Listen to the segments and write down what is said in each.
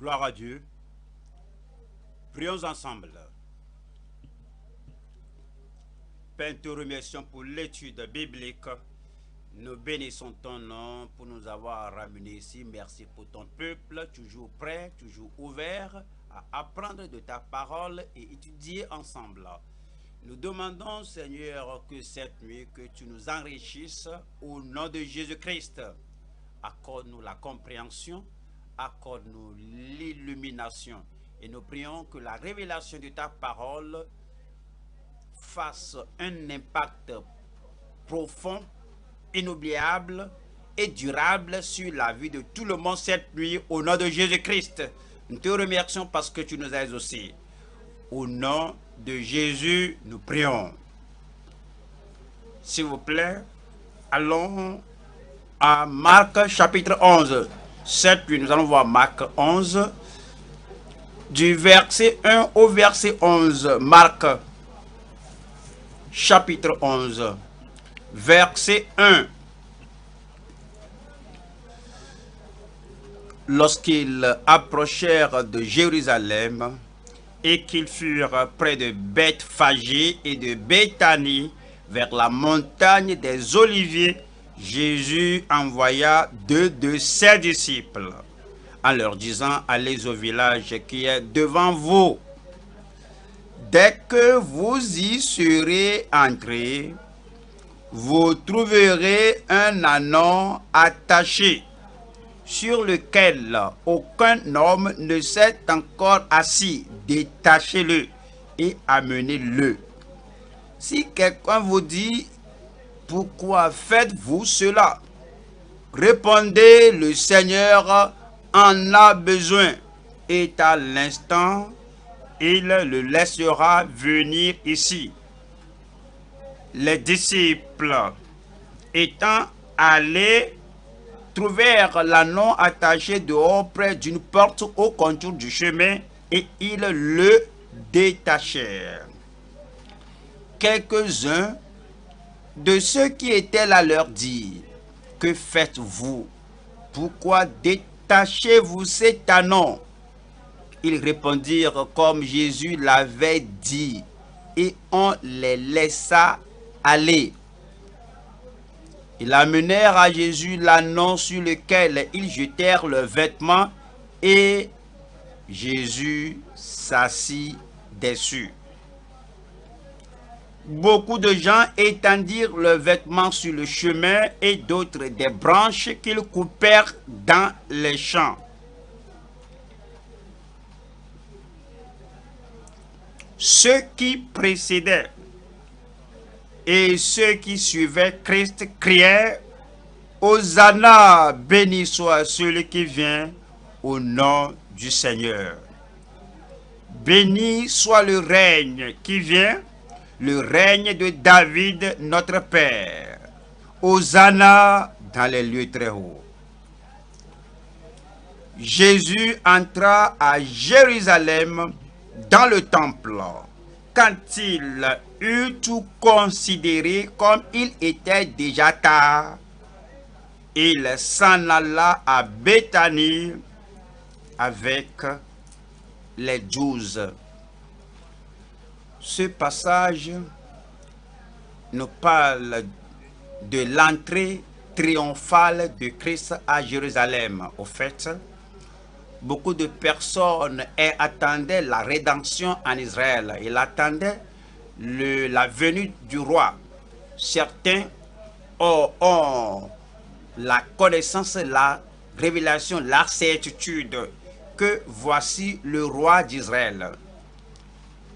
Gloire à Dieu. Prions ensemble. Père, nous te remercions pour l'étude biblique. Nous bénissons ton nom pour nous avoir ramenés ici. Merci pour ton peuple, toujours prêt, toujours ouvert à apprendre de ta parole et étudier ensemble. Nous demandons, Seigneur, que cette nuit, que tu nous enrichisses au nom de Jésus-Christ. Accorde-nous la compréhension, accorde-nous l'illumination. Et nous prions que la révélation de ta parole fasse un impact profond, inoubliable et durable sur la vie de tout le monde cette nuit au nom de Jésus-Christ. Nous te remercions parce que tu nous as exaucés. Au nom de Jésus, nous prions. S'il vous plaît, allons à Marc chapitre 11. Cette nuit, nous allons voir Marc 11, du verset 1 au verset 11. Marc chapitre 11, verset 1. Lorsqu'ils approchèrent de Jérusalem et qu'ils furent près de Bethphagée et de Béthanie, vers la montagne des Oliviers, Jésus envoya deux de ses disciples, en leur disant: allez au village qui est devant vous. Dès que vous y serez entrés, vous trouverez un ânon attaché, sur lequel aucun homme ne s'est encore assis. Détachez-le et amenez-le. Si quelqu'un vous dit: pourquoi faites-vous cela? Répondez: le Seigneur en a besoin, et à l'instant, il le laissera venir ici. Les disciples étant allés, trouvèrent l'ânon attaché dehors près d'une porte au contour du chemin, et ils le détachèrent. Quelques-uns de ceux qui étaient là leur dirent: que faites-vous? Pourquoi détachez-vous cet ânon? Ils répondirent comme Jésus l'avait dit, et on les laissa aller. Ils amenèrent à Jésus l'ânon, sur lequel ils jetèrent leurs vêtements, et Jésus s'assit dessus. Beaucoup de gens étendirent leurs vêtements sur le chemin, et d'autres des branches qu'ils coupèrent dans les champs. Ceux qui précédaient et ceux qui suivaient Christ criaient: Hosanna, béni soit celui qui vient au nom du Seigneur. Béni soit le règne qui vient, le règne de David notre Père. Hosanna dans les lieux très hauts. Jésus entra à Jérusalem dans le temple. Quand il eut tout considéré, comme il était déjà tard, il s'en alla à Béthanie avec les 12. Ce passage nous parle de l'entrée triomphale de Christ à Jérusalem. Au fait, beaucoup de personnes attendaient la rédemption en Israël. Ils attendaient la venue du roi. Certains ont la connaissance, la révélation, la certitude que voici le roi d'Israël.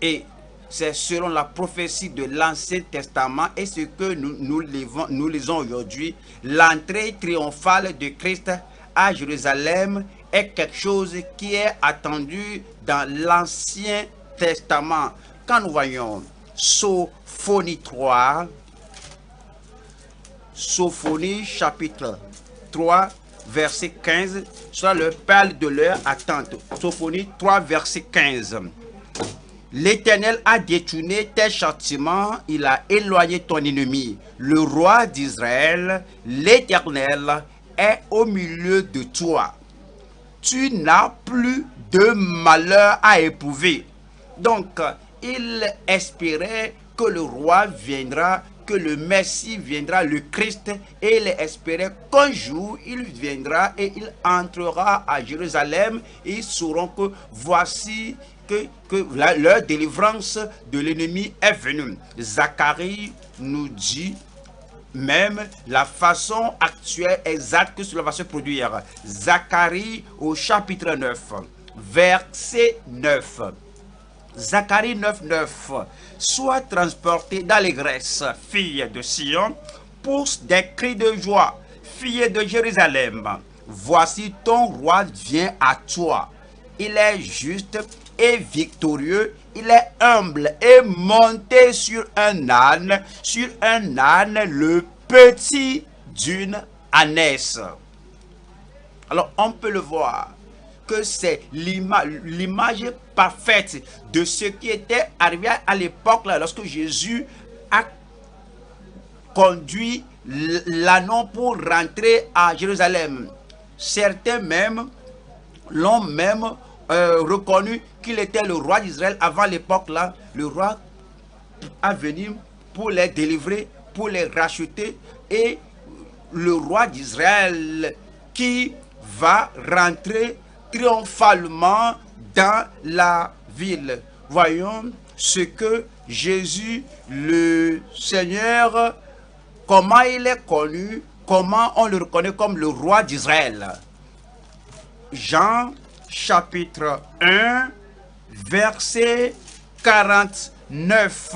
Et c'est selon la prophétie de l'Ancien Testament et ce que nous lisons aujourd'hui. L'entrée triomphale de Christ à Jérusalem est quelque chose qui est attendu dans l'Ancien Testament. Quand nous voyons Sophonie 3, Sophonie chapitre 3, verset 15, cela leur parle de leur attente. Sophonie 3, verset 15. L'Éternel a détourné tes châtiments, il a éloigné ton ennemi. Le roi d'Israël, l'Éternel, est au milieu de toi. Tu n'as plus de malheur à éprouver. Donc, il espérait que le roi viendra, que le Messie viendra, le Christ, et il espérait qu'un jour il viendra et il entrera à Jérusalem, et ils sauront que voici que leur délivrance de l'ennemi est venue. Zacharie nous dit même la façon actuelle exacte que cela va se produire. Zacharie au chapitre 9, verset 9. Zacharie 9, 9. Sois transporté d'allégresse, fille de Sion, pousse des cris de joie, fille de Jérusalem. Voici ton roi vient à toi. Il est juste et victorieux, il est humble et monté sur un âne, le petit d'une ânesse. Alors on peut le voir que c'est l'image parfaite de ce qui était arrivé à l'époque là, lorsque Jésus a conduit l'ânon pour rentrer à Jérusalem. Certains même l'ont même reconnu qu'il était le roi d'Israël avant l'époque là. Le roi a venu pour les délivrer, pour les racheter, et le roi d'Israël qui va rentrer triomphalement dans la ville. Voyons ce que Jésus, le Seigneur, comment il est connu, comment on le reconnaît comme le roi d'Israël. Jean chapitre 1, verset 49.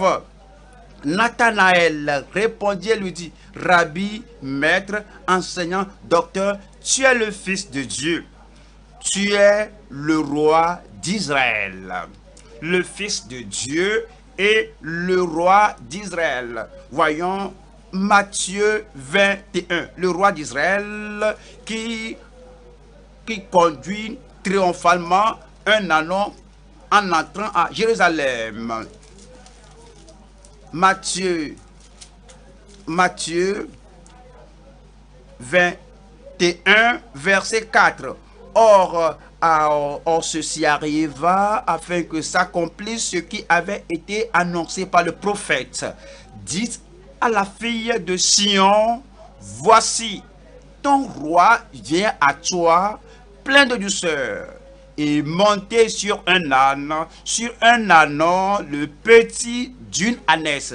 Nathanaël répondit et lui dit: Rabbi, maître, enseignant, docteur, tu es le Fils de Dieu. Tu es le roi d'Israël. Le Fils de Dieu et le roi d'Israël. Voyons Matthieu 21, le roi d'Israël qui conduit triomphalement un ânon en entrant à Jérusalem. Matthieu 21, verset 4. Or, ceci arriva afin que s'accomplisse ce qui avait été annoncé par le prophète. Dites à la fille de Sion: voici, ton roi vient à toi, plein de douceur, et monté sur un âne, le petit d'une ânesse.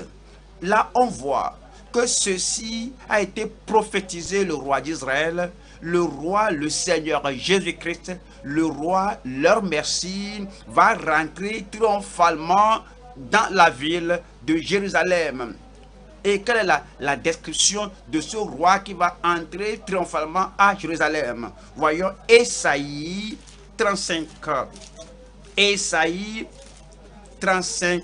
Là, on voit que ceci a été prophétisé, le roi d'Israël, le roi, le Seigneur Jésus-Christ, le roi, leur Messie, va rentrer triomphalement dans la ville de Jérusalem. Et quelle est la description de ce roi qui va entrer triomphalement à Jérusalem? Voyons Ésaïe 35. Ésaïe 35,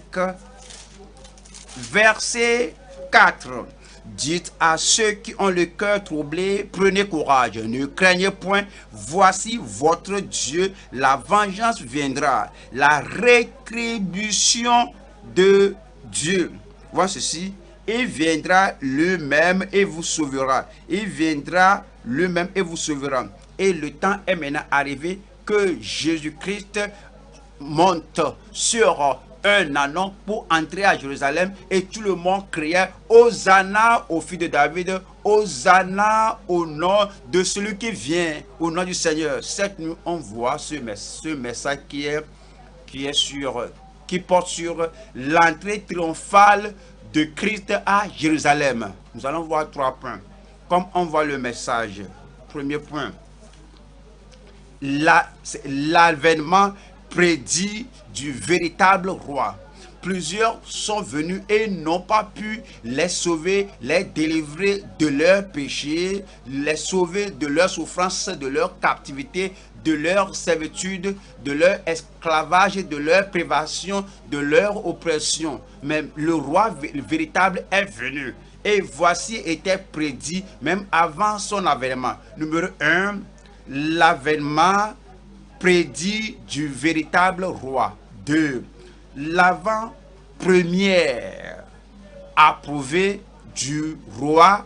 verset 4. Dites à ceux qui ont le cœur troublé: prenez courage, ne craignez point, voici votre Dieu, la vengeance viendra, la rétribution de Dieu. Voici ceci: il viendra lui-même et vous sauvera. Il viendra lui-même et vous sauvera. Et le temps est maintenant arrivé que Jésus-Christ monte sur un ânon pour entrer à Jérusalem, et tout le monde criait: Hosanna au fils de David, Hosanna au nom de celui qui vient, au nom du Seigneur. Cette nuit, on voit ce message qui porte sur l'entrée triomphale de Christ à Jérusalem. Nous allons voir 3 points. Comme on voit le message. Premier point, l'avènement prédit du véritable roi. Plusieurs sont venus et n'ont pas pu les sauver, les délivrer de leurs péchés, les sauver de leur souffrance, de leur captivité, de leur servitude, de leur esclavage, de leur privation, de leur oppression. Mais le roi véritable est venu. Et voici était prédit même avant son avènement. Numéro 1, l'avènement prédit du véritable roi. 2, l'avant-première approuvée du roi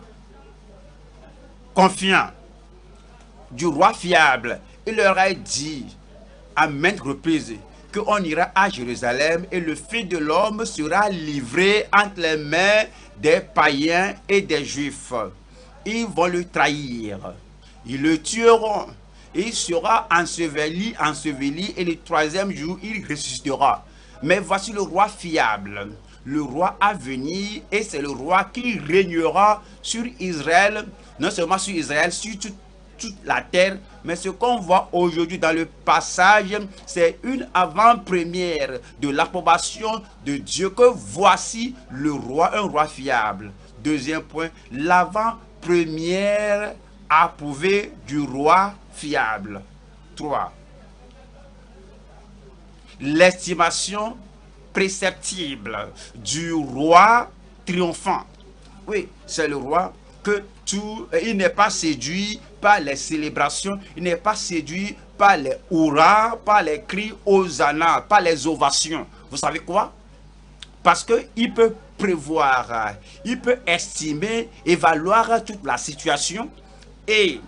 confiant, du roi fiable. Il leur a dit à maintes reprises qu'on ira à Jérusalem et le Fils de l'homme sera livré entre les mains des païens et des juifs. Ils vont le trahir, ils le tueront, il sera enseveli, et le troisième jour il ressuscitera. Mais voici le roi fiable, le roi à venir, et c'est le roi qui régnera sur Israël, non seulement sur Israël, sur toute la terre, mais ce qu'on voit aujourd'hui dans le passage, c'est une avant-première de l'approbation de Dieu, que voici le roi, un roi fiable. Deuxième point, l'avant-première approuvée du roi fiable. 3. L'estimation préceptible du roi triomphant. Oui, c'est le roi que il n'est pas séduit par les célébrations, il n'est pas séduit par les hurrahs, par les cris hosanna, par les ovations. Vous savez quoi? Parce qu'il peut prévoir, il peut estimer, évaluer toute la situation, et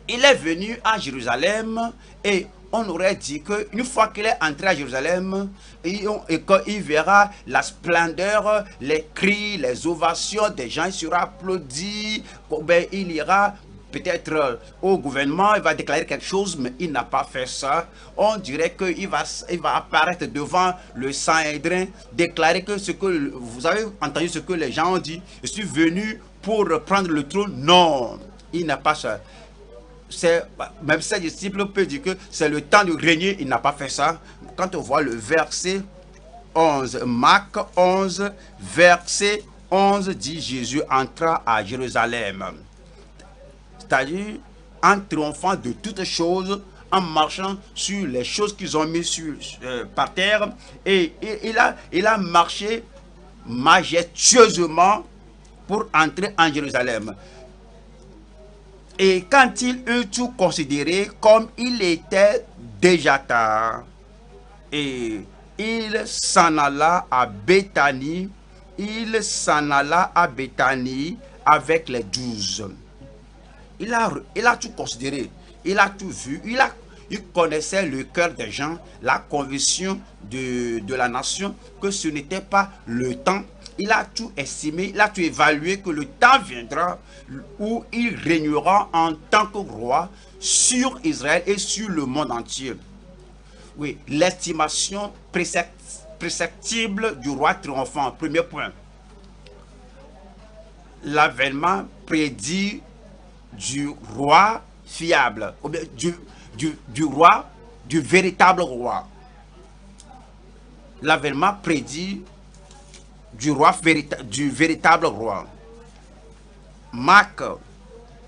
il est venu à Jérusalem, et on aurait dit qu'une fois qu'il est entré à Jérusalem, et quand il verra la splendeur, les cris, les ovations des gens, il sera applaudi, ben, il ira peut-être au gouvernement, il va déclarer quelque chose, mais il n'a pas fait ça. On dirait qu'il va apparaître devant le Sanhédrin, déclarer que ce que vous avez entendu, ce que les gens ont dit, je suis venu pour prendre le trône. Non, il n'a pas ça. Même ses disciples peuvent dire que c'est le temps de régner, il n'a pas fait ça. Quand on voit le verset 11, Marc 11, verset 11 dit: Jésus entra à Jérusalem. C'est-à-dire en triomphant de toutes choses, en marchant sur les choses qu'ils ont mis par terre, et il a marché majestueusement pour entrer en Jérusalem. Et quand il eut tout considéré, comme il était déjà tard, et il s'en alla à Béthanie, avec les 12. Il a tout considéré, il a tout vu, il connaissait le cœur des gens, la conviction de la nation, que ce n'était pas le temps. Il a tout estimé, il a tout évalué, que le temps viendra où il régnera en tant que roi sur Israël et sur le monde entier. Oui, l'estimation préceptible du roi triomphant. Premier point. L'avènement prédit du roi fiable, ou bien du roi, du véritable roi. L'avènement prédit du véritable roi. Marc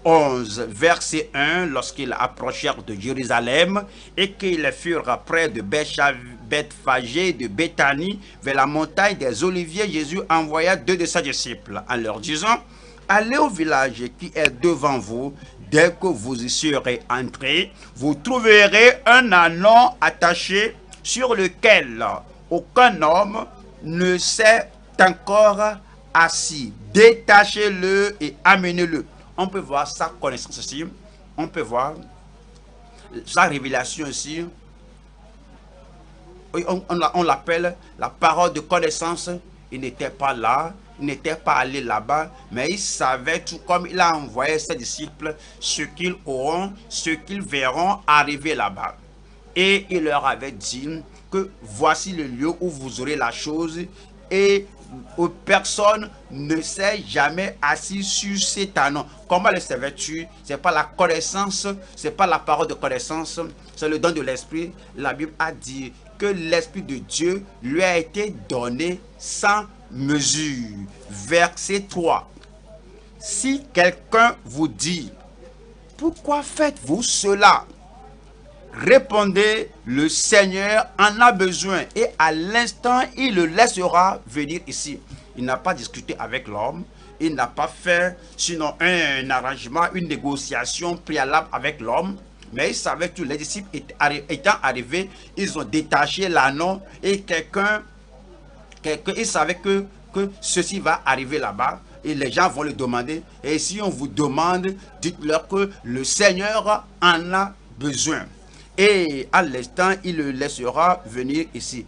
11, verset 1, lorsqu'ils approchèrent de Jérusalem et qu'ils furent près de Bethphagée, de Béthanie, vers la montagne des Oliviers, Jésus envoya 2 de ses disciples en leur disant: allez au village qui est devant vous. Dès que vous y serez entrés, vous trouverez un ânon attaché sur lequel aucun homme ne s'est encore assis. Détachez-le et amenez-le. On peut voir sa connaissance ici. On peut voir sa révélation ici. On l'appelle la parole de connaissance. Il n'était pas là. Il n'était pas allé là-bas. Mais il savait, tout comme il a envoyé ses disciples, ce qu'ils auront, ce qu'ils verront arriver là-bas. Et il leur avait dit que voici le lieu où vous aurez la chose, et où personne ne s'est jamais assis sur cet ânon. Comment le savais-tu? C'est pas la connaissance, c'est pas la parole de connaissance, c'est le don de l'esprit. La Bible a dit que l'esprit de Dieu lui a été donné sans mesure. Verset 3. Si quelqu'un vous dit: pourquoi faites-vous cela? Répondez: le Seigneur en a besoin, et à l'instant il le laissera venir ici. Il n'a pas discuté avec l'homme, il n'a pas fait sinon un arrangement, une négociation préalable avec l'homme, mais il savait que les disciples étant arrivés, ils ont détaché l'ânon, et quelqu'un il savait que ceci va arriver là-bas, et les gens vont le demander. Et si on vous demande, dites-leur que le Seigneur en a besoin. et à l'instant, il le laissera venir ici.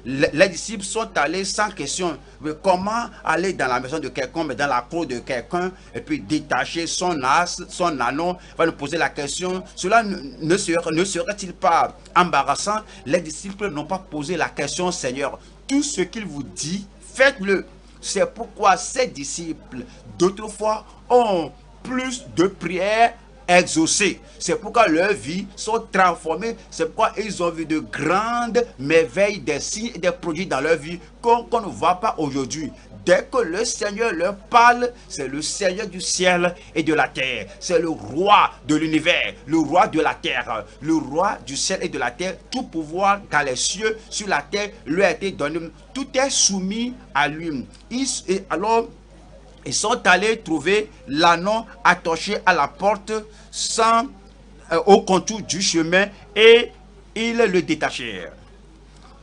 Les disciples sont allés sans question. Mais comment aller dans la maison de quelqu'un, mais dans la cour de quelqu'un, et puis détacher son as, son anon, va nous poser la question. Cela ne serait-il pas embarrassant? Les disciples n'ont pas posé la question, Seigneur. Tout ce qu'il vous dit, faites-le. C'est pourquoi ces disciples d'autrefois ont plus de prières exaucées. C'est pourquoi leurs vies sont transformées. C'est pourquoi ils ont vu de grandes merveilles, des signes et des produits dans leur vie qu'on ne voit pas aujourd'hui. Dès que le Seigneur leur parle, c'est le Seigneur du ciel et de la terre. C'est le roi de l'univers, le roi de la terre, le roi du ciel et de la terre. Tout pouvoir dans les cieux, sur la terre, lui a été donné. Tout est soumis à lui. Alors, ils sont allés trouver l'ânon attaché à la porte au contour du chemin et ils le détachèrent.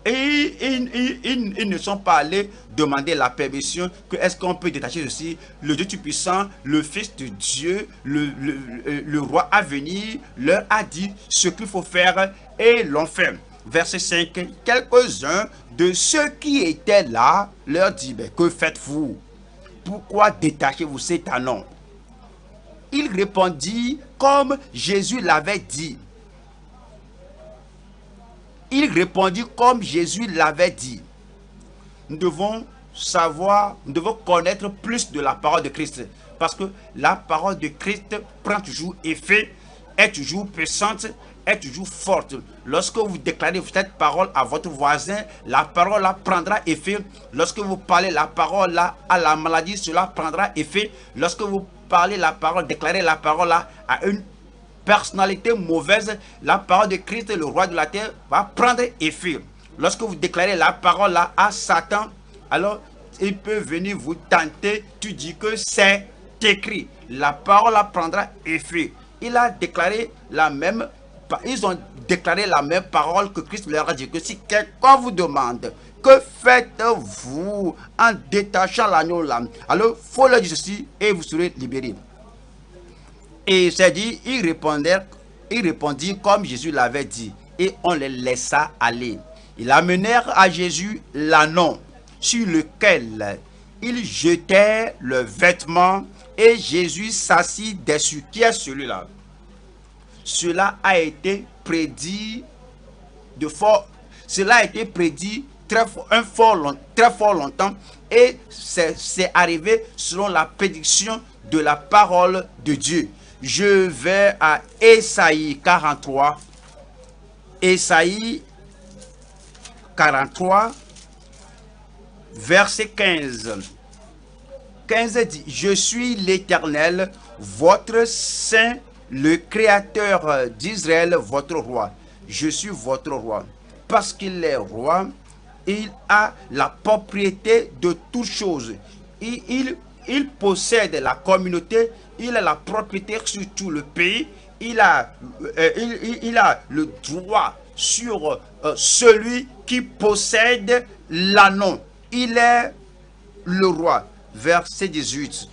Et ils ne sont pas allés demander la permission que est-ce qu'on peut détacher ceci. Le Dieu Tout-Puissant, le Fils de Dieu, le roi à venir leur a dit ce qu'il faut faire et l'ont fait. Verset 5, quelques-uns de ceux qui étaient là leur dit, que faites-vous? Pourquoi détachez-vous cet anon? Il répondit comme Jésus l'avait dit. Il répondit comme Jésus l'avait dit. Nous devons savoir, nous devons connaître plus de la parole de Christ. Parce que la parole de Christ prend toujours effet, est toujours puissante, est toujours forte. Lorsque vous déclarez cette parole à votre voisin, la parole là prendra effet. Lorsque vous parlez la parole là à la maladie, cela prendra effet. Lorsque vous parlez la parole, déclarez la parole là à une personnalité mauvaise, la parole de Christ, le roi de la terre, va prendre effet. Lorsque vous déclarez la parole là à Satan, alors il peut venir vous tenter. Tu dis que c'est écrit. La parole là prendra effet. Ils ont déclaré la même parole que Christ leur a dit, que si quelqu'un vous demande que faites-vous en détachant l'agneau là, alors il faut leur dire ceci et vous serez libérés. Et c'est dit, il répondit comme Jésus l'avait dit, et on les laissa aller. Ils amenèrent à Jésus l'ânon, sur lequel ils jetaient le vêtement, et Jésus s'assit dessus. Qui est celui-là? Cela a été prédit très fort longtemps, et c'est arrivé selon la prédiction de la parole de Dieu. Je vais à Ésaïe 43. Ésaïe 43, verset 15. 15 dit, je suis l'Éternel, votre Saint, le Créateur d'Israël, votre roi. Je suis votre roi. Parce qu'il est roi, il a la propriété de toutes choses. Il possède la communauté, il a la propriété sur tout le pays, il a le droit sur celui qui possède l'ânon. Il est le roi. Verset 18.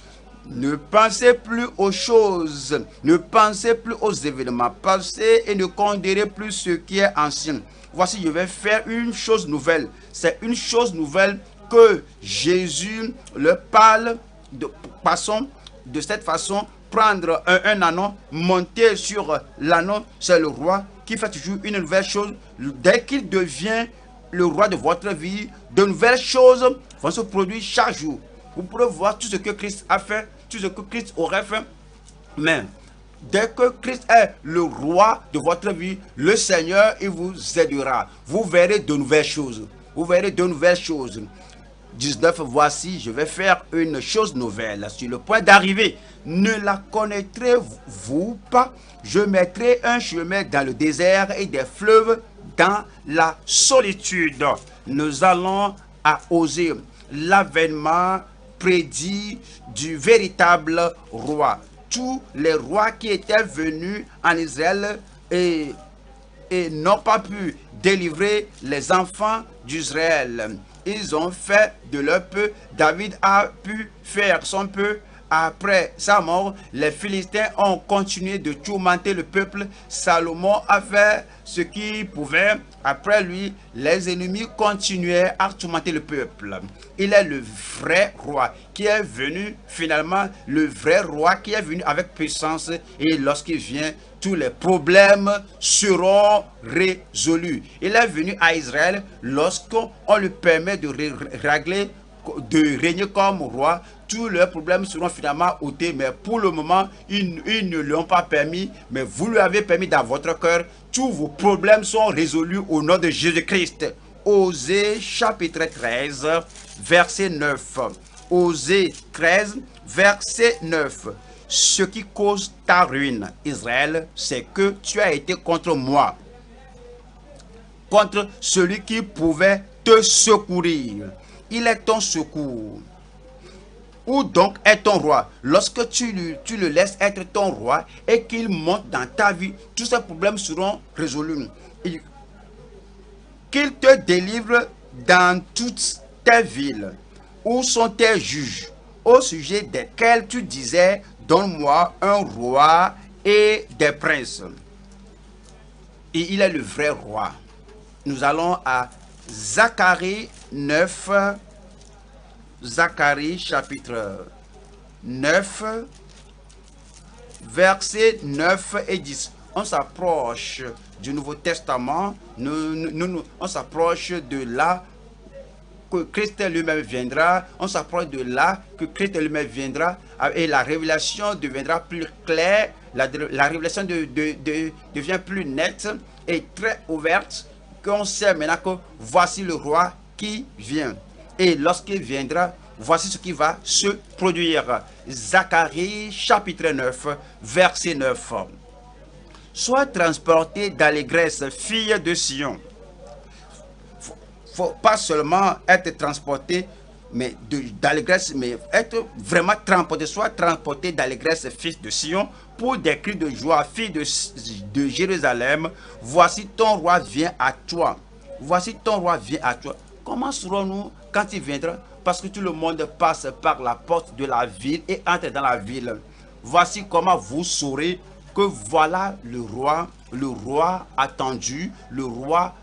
Ne pensez plus aux choses, ne pensez plus aux événements passés et ne considérez plus ce qui est ancien. Voici, je vais faire une chose nouvelle. C'est une chose nouvelle que Jésus leur parle de cette façon, prendre un anon, monter sur l'ânon, c'est le roi qui fait toujours une nouvelle chose. Dès qu'il devient le roi de votre vie, de nouvelles choses vont se produire chaque jour. Vous pourrez voir tout ce que Christ a fait, tout ce que Christ aurait fait. Mais dès que Christ est le roi de votre vie, le Seigneur, il vous aidera. Vous verrez de nouvelles choses. Vous verrez de nouvelles choses. 19, voici, je vais faire une chose nouvelle sur le point d'arriver. Ne la connaîtrez-vous pas? Je mettrai un chemin dans le désert et des fleuves dans la solitude. Nous allons à oser l'avènement prédit du véritable roi. Tous les rois qui étaient venus en Israël et n'ont pas pu délivrer les enfants d'Israël. Ils ont fait de leur peu. David a pu faire son peu après sa mort, les Philistins ont continué de tourmenter le peuple. Salomon a fait ce qu'il pouvait. Après lui, les ennemis continuaient à tourmenter le peuple. Il est le vrai roi qui est venu, finalement, le vrai roi qui est venu avec puissance. Et lorsqu'il vient, tous les problèmes seront résolus. Il est venu à Israël lorsqu'on lui permet de régler, de régner comme roi. Tous leurs problèmes seront finalement ôtés, mais pour le moment, ils ne l'ont pas permis, mais vous lui avez permis dans votre cœur. Tous vos problèmes sont résolus au nom de Jésus-Christ. Osée chapitre 13, verset 9. Osée 13, verset 9. Ce qui cause ta ruine, Israël, c'est que tu as été contre moi, contre celui qui pouvait te secourir. Il est ton secours. Où donc est ton roi? Lorsque tu le laisses être ton roi et qu'il monte dans ta vie, tous ces problèmes seront résolus. Qu'il te délivre dans toutes tes villes. Où sont tes juges, au sujet desquels tu disais, donne-moi un roi et des princes? Et il est le vrai roi. Nous allons à Zacharie 9, Zacharie chapitre 9, versets 9 et 10. On s'approche du Nouveau Testament, on s'approche de là que Christ lui-même viendra, on s'approche de là que Christ lui-même viendra et la révélation deviendra plus claire, la révélation devient plus nette et très ouverte, qu'on sait maintenant que voici le roi qui vient. Et lorsqu'il viendra, voici ce qui va se produire. Zacharie chapitre 9, verset 9. Sois transporté d'allégresse, fille de Sion. Faut pas seulement être transporté mais d'allégresse, mais être vraiment transporté, soit transporté d'allégresse, fils de Sion, pour des cris de joie, fille de Jérusalem. Voici ton roi vient à toi. Voici ton roi vient à toi. Comment serons-nous quand il viendra? Parce que tout le monde passe par la porte de la ville et entre dans la ville. Voici comment vous saurez que voilà le roi attendu, le roi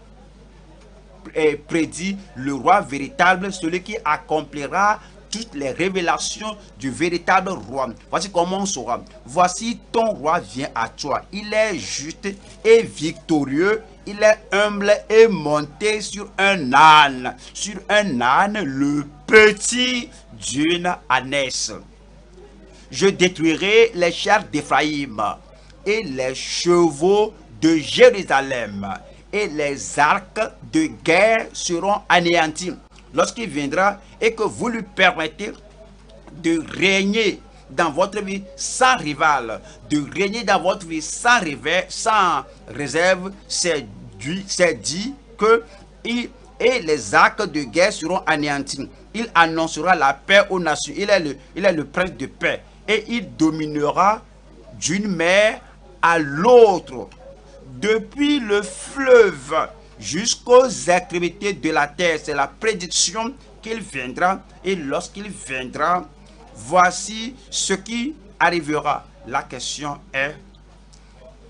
est prédit, le roi véritable, celui qui accomplira toutes les révélations du véritable roi. Voici comment on saura. Voici ton roi vient à toi. Il est juste et victorieux. Il est humble et monté sur un âne. Sur un âne, le petit d'une ânesse. Je détruirai les chars d'Éphraïm et les chevaux de Jérusalem. Et les arcs de guerre seront anéantis lorsqu'il viendra et que vous lui permettez de régner dans votre vie sans rival, de régner dans votre vie sans réserve. C'est dit que et les arcs de guerre seront anéantis. Il annoncera la paix aux nations. Il est le prince de paix et il dominera d'une mer à l'autre, depuis le fleuve jusqu'aux extrémités de la terre. C'est la prédiction qu'il viendra. Et lorsqu'il viendra, voici ce qui arrivera. La question est,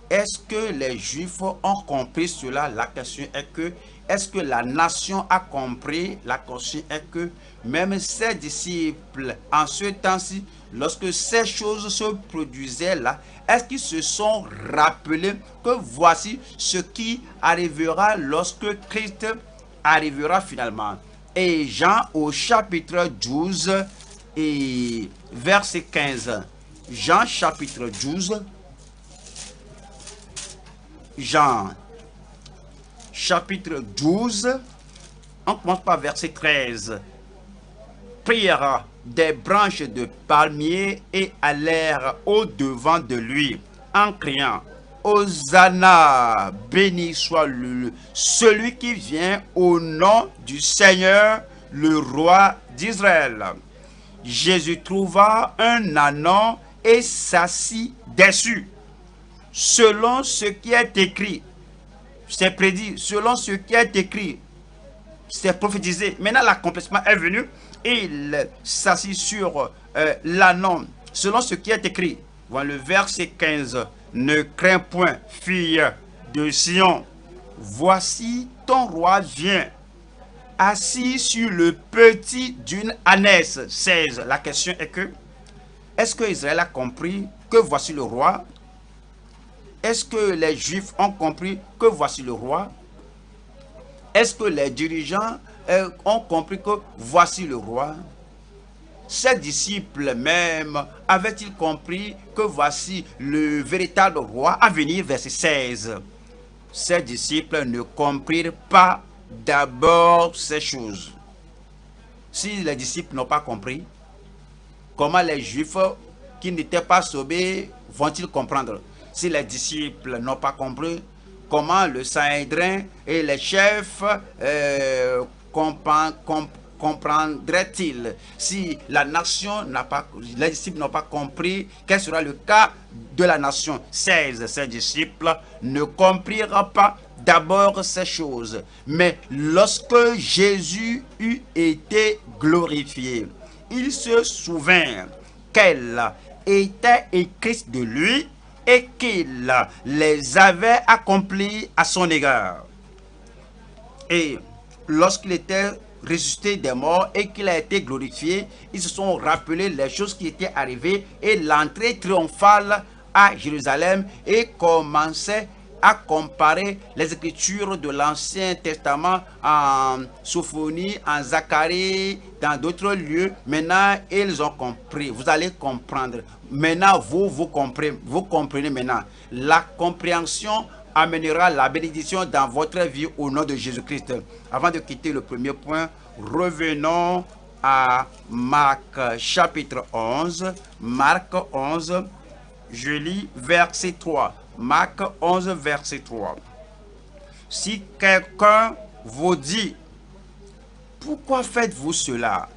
est-ce que les Juifs ont compris cela? La question est que, est-ce que la nation a compris? La question est que, même ses disciples, en ce temps-ci, lorsque ces choses se produisaient là, est-ce qu'ils se sont rappelés que voici ce qui arrivera lorsque Christ arrivera finalement? Et Jean au chapitre 12 et verset 15. Jean chapitre 12. Jean chapitre 12. On commence par verset 13. Prirent des branches de palmier et allèrent au-devant de lui en criant, Hosanna, béni soit celui qui vient au nom du Seigneur, le roi d'Israël. Jésus trouva un ânon et s'assit dessus. Selon ce qui est écrit, c'est prédit, selon ce qui est écrit, c'est prophétisé. Maintenant, l'accomplissement est venu. Il s'assit sur l'ânon selon ce qui est écrit. Voilà le verset 15. Ne crains point, fille de Sion. Voici ton roi vient, assis sur le petit d'une ânesse. 16. La question est que, est-ce que Israël a compris que voici le roi? Est-ce que les Juifs ont compris que voici le roi? Est-ce que les dirigeants ont compris que voici le roi? Ses disciples même avaient-ils compris que voici le véritable roi à venir? Verset 16. Ses disciples ne comprirent pas d'abord ces choses. Si les disciples n'ont pas compris, comment les Juifs qui n'étaient pas sauvés vont-ils comprendre? Si les disciples n'ont pas compris, comment le Sanhédrin et les chefs comprendraient-ils? Si la nation n'a pas, les disciples n'ont pas compris, quel sera le cas de la nation? 16. Ces disciples ne comprirent pas d'abord ces choses, mais lorsque Jésus eut été glorifié, ils se souvinrent qu'elle était écrite de lui et qu'il les avait accomplis à son égard. Et lorsqu'il était ressuscité des morts et qu'il a été glorifié, ils se sont rappelés les choses qui étaient arrivées et l'entrée triomphale à Jérusalem et commençaient à comparer les écritures de l'Ancien Testament en Sophonie, en Zacharie, dans d'autres lieux. Maintenant, ils ont compris. Vous allez comprendre. Maintenant, vous comprenez maintenant. La compréhension amènera la bénédiction dans votre vie au nom de Jésus-Christ. Avant de quitter le premier point, revenons à Marc chapitre 11. Marc 11, je lis verset 3. Marc 11, verset 3. Si quelqu'un vous dit, pourquoi faites-vous cela?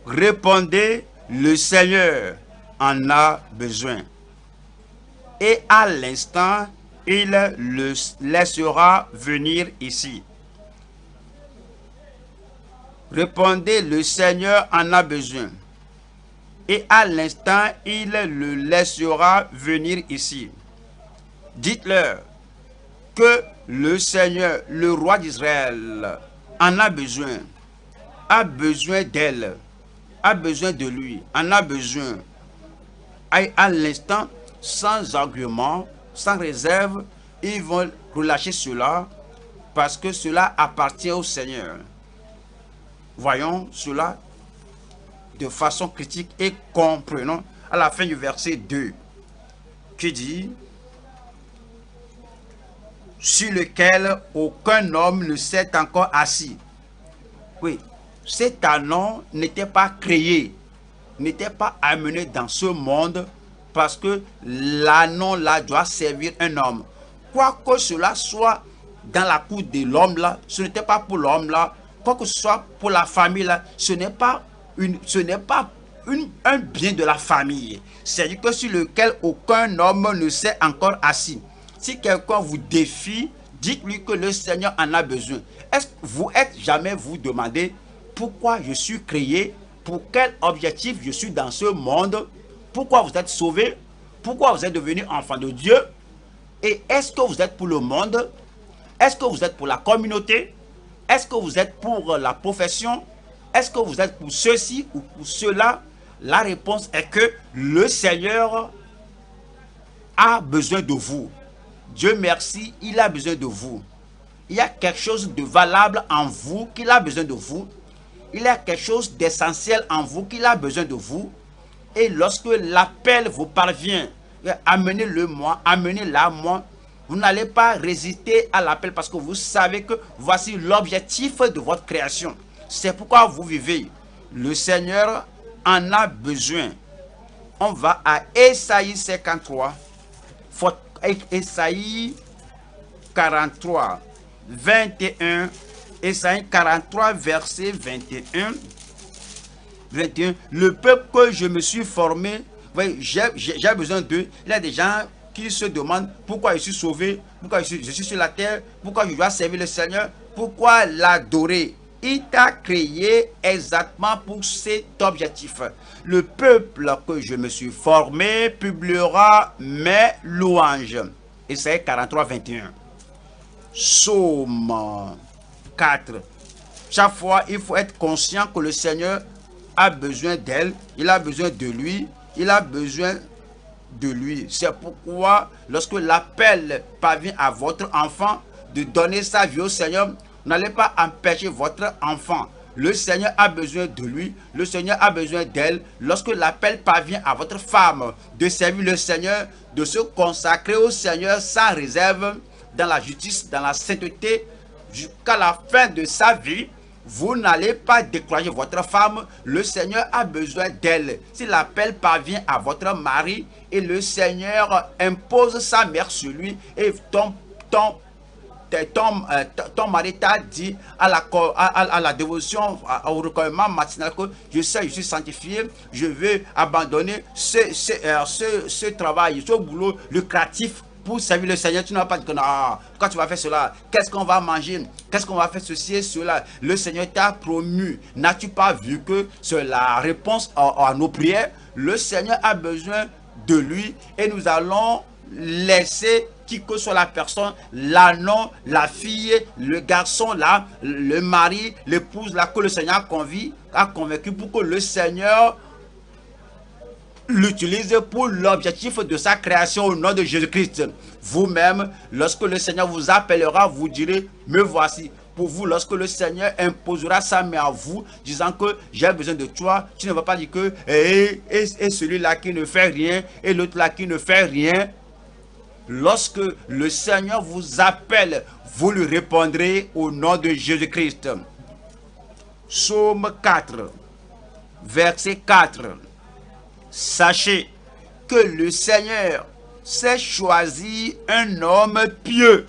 Répondez, le Seigneur en a besoin. Et à l'instant, il le laissera venir ici. Répondez, le Seigneur en a besoin. Et à l'instant, il le laissera venir ici. Dites-leur que le Seigneur, le roi d'Israël, en a besoin d'elle, a besoin de lui, en a besoin. À l'instant, sans argument, sans réserve, ils vont relâcher cela parce que cela appartient au Seigneur. Voyons cela de façon critique et comprenons à la fin du verset 2 qui dit sur lequel aucun homme ne s'est encore assis. Oui, cet anon n'était pas créé, n'était pas amené dans ce monde parce que l'anon là doit servir un homme. Quoi que cela soit dans la cour de l'homme là, ce n'était pas pour l'homme là, quoi que ce soit pour la famille là, ce n'est pas un bien de la famille. C'est-à-dire que sur lequel aucun homme ne s'est encore assis. Si quelqu'un vous défie, dites-lui que le Seigneur en a besoin. Est-ce que vous êtes jamais vous demandé pourquoi je suis créé, pour quel objectif je suis dans ce monde, pourquoi vous êtes sauvé, pourquoi vous êtes devenu enfant de Dieu, et est-ce que vous êtes pour le monde, est-ce que vous êtes pour la communauté, est-ce que vous êtes pour la profession, est-ce que vous êtes pour ceci ou pour cela? La réponse est que le Seigneur a besoin de vous. Dieu merci, il a besoin de vous. Il y a quelque chose de valable en vous qu'il a besoin de vous. Il y a quelque chose d'essentiel en vous qu'il a besoin de vous. Et lorsque l'appel vous parvient, amenez-le-moi, amenez-la moi. Vous n'allez pas résister à l'appel parce que vous savez que voici l'objectif de votre création. C'est pourquoi vous vivez. Le Seigneur en a besoin. On va à Ésaïe 53. Ésaïe 43, 21. Ésaïe 43, verset 21. 21. Le peuple que je me suis formé, j'ai besoin d'eux. Il y a des gens qui se demandent pourquoi je suis sauvé, pourquoi je suis sur la terre, pourquoi je dois servir le Seigneur, pourquoi l'adorer. Il t'a créé exactement pour cet objectif. Le peuple que je me suis formé publiera mes louanges. Isaïe 43, 21. Psaume 4. Chaque fois, il faut être conscient que le Seigneur a besoin d'elle, il a besoin de lui, il a besoin de lui. C'est pourquoi, lorsque l'appel parvient à votre enfant de donner sa vie au Seigneur, n'allez pas empêcher votre enfant. Le Seigneur a besoin de lui, le Seigneur a besoin d'elle. Lorsque l'appel parvient à votre femme de servir le Seigneur, de se consacrer au Seigneur sans réserve, dans la justice, dans la sainteté, jusqu'à la fin de sa vie, vous n'allez pas décourager votre femme. Le Seigneur a besoin d'elle. Si l'appel parvient à votre mari et le Seigneur impose sa mère sur lui et ton mari t'a dit à la dévotion, au recueillement matinal que je sais, je suis sanctifié, je vais abandonner ce travail, ce boulot lucratif pour servir le Seigneur. Tu n'as pas dit que non, quand tu vas faire cela, qu'est-ce qu'on va manger, qu'est-ce qu'on va faire ceci et cela. Le Seigneur t'a promu. N'as-tu pas vu que c'est la réponse à nos prières? Le Seigneur a besoin de lui et nous allons laisser qui que soit la personne, l'ânon, la fille, le garçon là, le mari, l'épouse là, que le Seigneur a convaincu pour que le Seigneur l'utilise pour l'objectif de sa création au nom de Jésus-Christ. Vous-même, lorsque le Seigneur vous appellera, vous direz, me voici. Pour vous, lorsque le Seigneur imposera sa main à vous, disant que j'ai besoin de toi, tu ne vas pas dire que et celui-là qui ne fait rien, et l'autre là qui ne fait rien. Lorsque le Seigneur vous appelle, vous lui répondrez au nom de Jésus-Christ. Psaume 4, verset 4. Sachez que le Seigneur s'est choisi un homme pieux.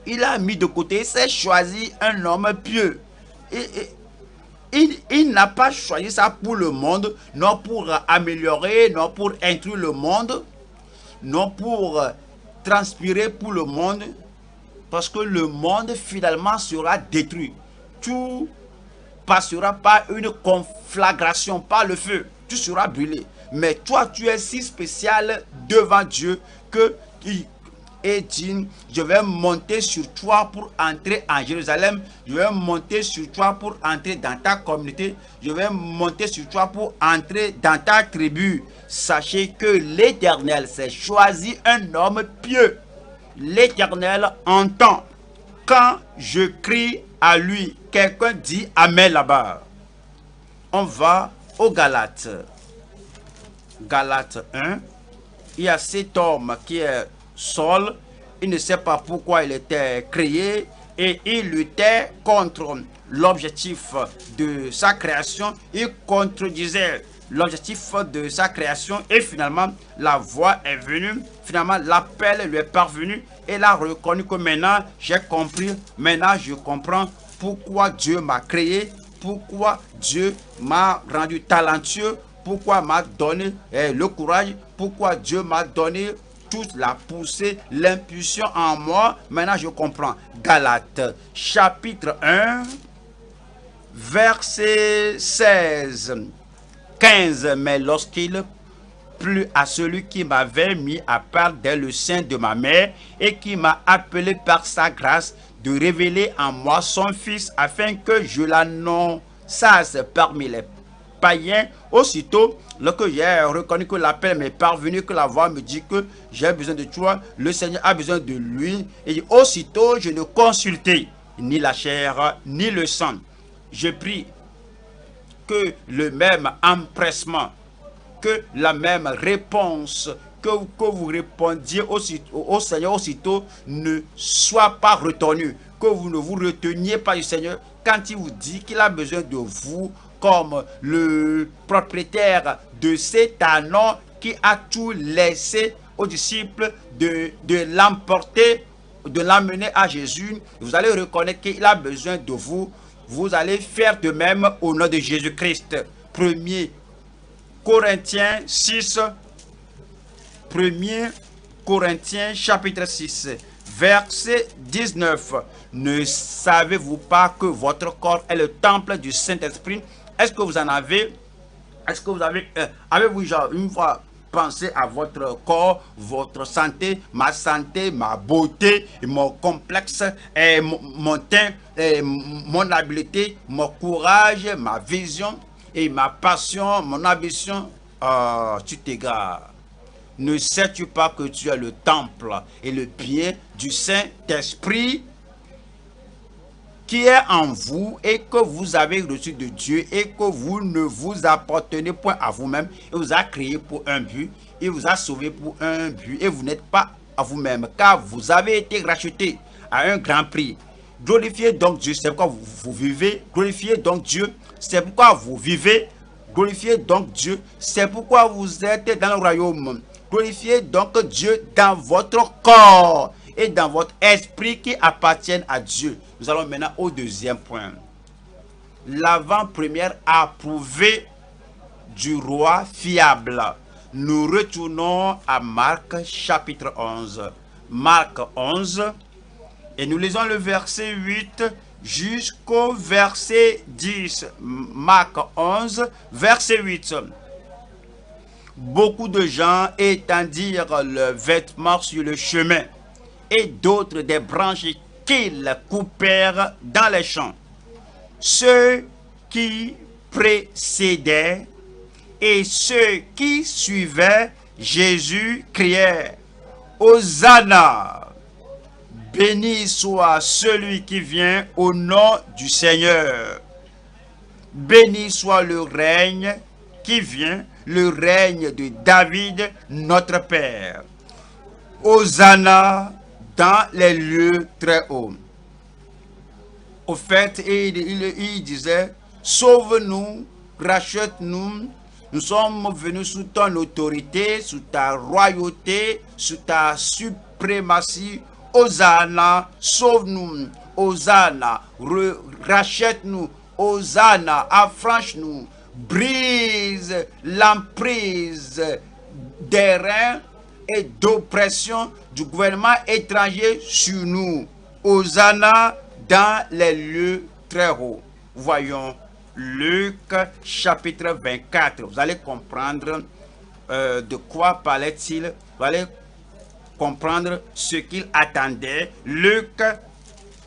Il a mis de côté, s'est choisi un homme pieux. Il n'a pas choisi ça pour le monde, non pour améliorer, non pour instruire le monde, non pour transpirer pour le monde, parce que le monde finalement sera détruit. Tout passera par une conflagration, par le feu. Tu seras brûlé. Mais toi, tu es si spécial devant Dieu que et dit, je vais monter sur toi pour entrer en Jérusalem, je vais monter sur toi pour entrer dans ta communauté, je vais monter sur toi pour entrer dans ta tribu. Sachez que l'Éternel s'est choisi un homme pieux. L'Éternel entend quand je crie à lui. Quelqu'un dit Amen là-bas. On va aux Galates. Galates 1. Il y a cet homme qui est Saul. Il ne sait pas pourquoi il était créé et il luttait contre l'objectif de sa création. Il contredisait l'objectif de sa création et finalement la voix est venue. Finalement l'appel lui est parvenu et il a reconnu que maintenant j'ai compris, maintenant je comprends pourquoi Dieu m'a créé, pourquoi Dieu m'a rendu talentueux, pourquoi m'a donné le courage, pourquoi Dieu m'a donné toute la poussée, l'impulsion en moi. Maintenant je comprends. Galates chapitre 1 verset 16 15. Mais lorsqu'il plut à celui qui m'avait mis à part dès le sein de ma mère et qui m'a appelé par sa grâce de révéler en moi son fils afin que je l'annonçasse parmi les païens, aussitôt, lorsque j'ai reconnu que l'appel m'est parvenu, que la voix me dit que j'ai besoin de toi, le Seigneur a besoin de lui, et aussitôt je ne consultais ni la chair ni le sang. Je prie que le même empressement, que la même réponse que vous répondiez au Seigneur aussitôt ne soit pas retenu, que vous ne vous reteniez pas du Seigneur quand il vous dit qu'il a besoin de vous comme le propriétaire de cet ânon qui a tout laissé aux disciples de l'emporter, de l'amener à Jésus. Vous allez reconnaître qu'il a besoin de vous. Vous allez faire de même au nom de Jésus-Christ. 1 Corinthiens 6. 1 Corinthiens chapitre 6, verset 19. Ne savez-vous pas que votre corps est le temple du Saint-Esprit? Est-ce que vous en avez? Est-ce que vous avez, avez-vous genre une fois pensé à votre corps, votre santé, ma beauté, mon complexe, mon teint, mon habileté, mon courage, ma vision et ma passion, mon ambition? Tu t'égares. Ne sais-tu pas que tu es le temple et le bien du Saint-Esprit qui est en vous et que vous avez reçu de Dieu et que vous ne vous appartenez point à vous-même? Il vous a créé pour un but, il vous a sauvé pour un but et vous n'êtes pas à vous-même car vous avez été racheté à un grand prix. Glorifiez donc Dieu, c'est pourquoi vous vivez. Glorifiez donc Dieu, c'est pourquoi vous vivez. Glorifiez donc Dieu, c'est pourquoi vous êtes dans le royaume. Glorifiez donc Dieu dans votre corps et dans votre esprit qui appartiennent à Dieu. Nous allons maintenant au deuxième point. L'avant-première approuvée du roi fiable. Nous retournons à Marc chapitre 11. Marc 11 et nous lisons le verset 8 jusqu'au verset 10. Marc 11, verset 8. Beaucoup de gens étendirent leurs vêtements sur le chemin et d'autres des branches qu'ils coupèrent dans les champs. Ceux qui précédaient et ceux qui suivaient Jésus crièrent: Hosanna! Béni soit celui qui vient au nom du Seigneur. Béni soit le règne qui vient, le règne de David, notre Père. Hosanna dans les lieux très hauts. Au fait, il disait: sauve-nous, rachète-nous. Nous sommes venus sous ton autorité, sous ta royauté, sous ta suprématie. Hosanna, sauve-nous. Hosanna, rachète-nous. Hosanna, affranchis-nous. Brise l'emprise des reins et d'oppression du gouvernement étranger sur nous. Hosanna dans les lieux très hauts. Voyons Luc chapitre 24. Vous allez comprendre de quoi parlait-il. Vous allez comprendre ce qu'il attendait. Luc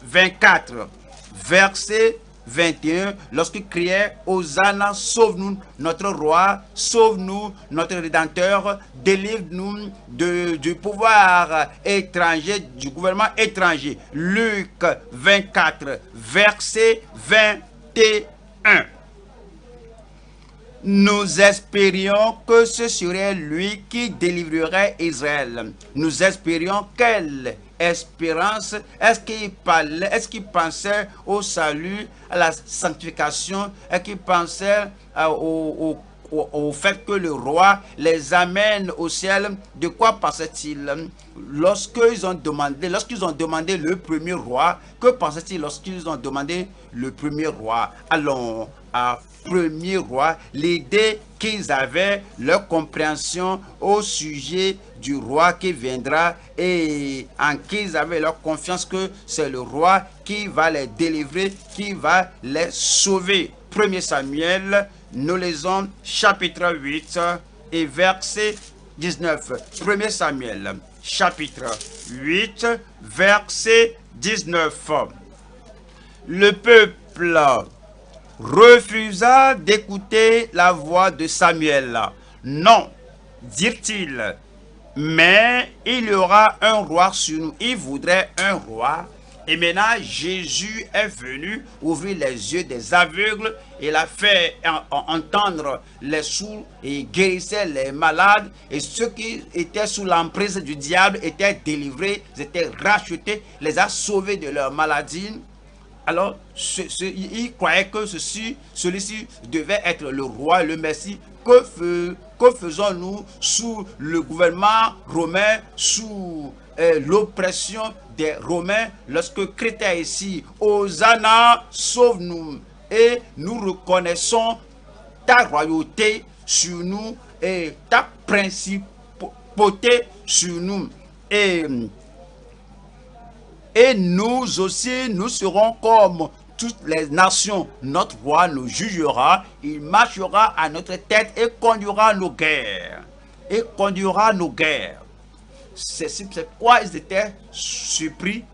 24, verset 21, lorsqu'il criait: Hosanna, sauve-nous notre roi, sauve-nous notre rédempteur, délivre-nous du pouvoir étranger, du gouvernement étranger. Luc 24, verset 21. Nous espérions que ce serait lui qui délivrerait Israël. Nous espérions quelle espérance? Est-ce qu'il parlait, est-ce qu'il pensait au salut, à la sanctification? Est-ce qu'il pensait au fait que le roi les amène au ciel? De quoi pensait-il? Lorsqu'ils ont demandé le premier roi, que pensait-il lorsqu'ils ont demandé le premier roi? Allons à premier roi, l'idée qu'ils avaient, leur compréhension au sujet du roi qui viendra et en qui ils avaient leur confiance que c'est le roi qui va les délivrer, qui va les sauver. 1 Samuel, nous lisons chapitre 8 et verset 19. 1 Samuel, chapitre 8, verset 19. Le peuple refusa d'écouter la voix de Samuel. Non, dirent-ils, mais il y aura un roi sur nous. Il voudrait un roi. Et maintenant, Jésus est venu ouvrir les yeux des aveugles. Il a fait entendre les sourds et guérissait les malades. Et ceux qui étaient sous l'emprise du diable étaient délivrés, ils étaient rachetés, les a sauvés de leur maladie. Alors, il croyait que celui-ci devait être le roi, le Messie. Que faisons-nous sous le gouvernement romain, sous l'oppression des Romains, lorsque Christ est ici? Hosanna, sauve-nous. Et nous reconnaissons ta royauté sur nous et ta principauté sur nous. Et, et nous aussi, nous serons comme toutes les nations. Notre roi nous jugera, il marchera à notre tête et conduira nos guerres. Et conduira nos guerres. C'est pourquoi ils étaient surpris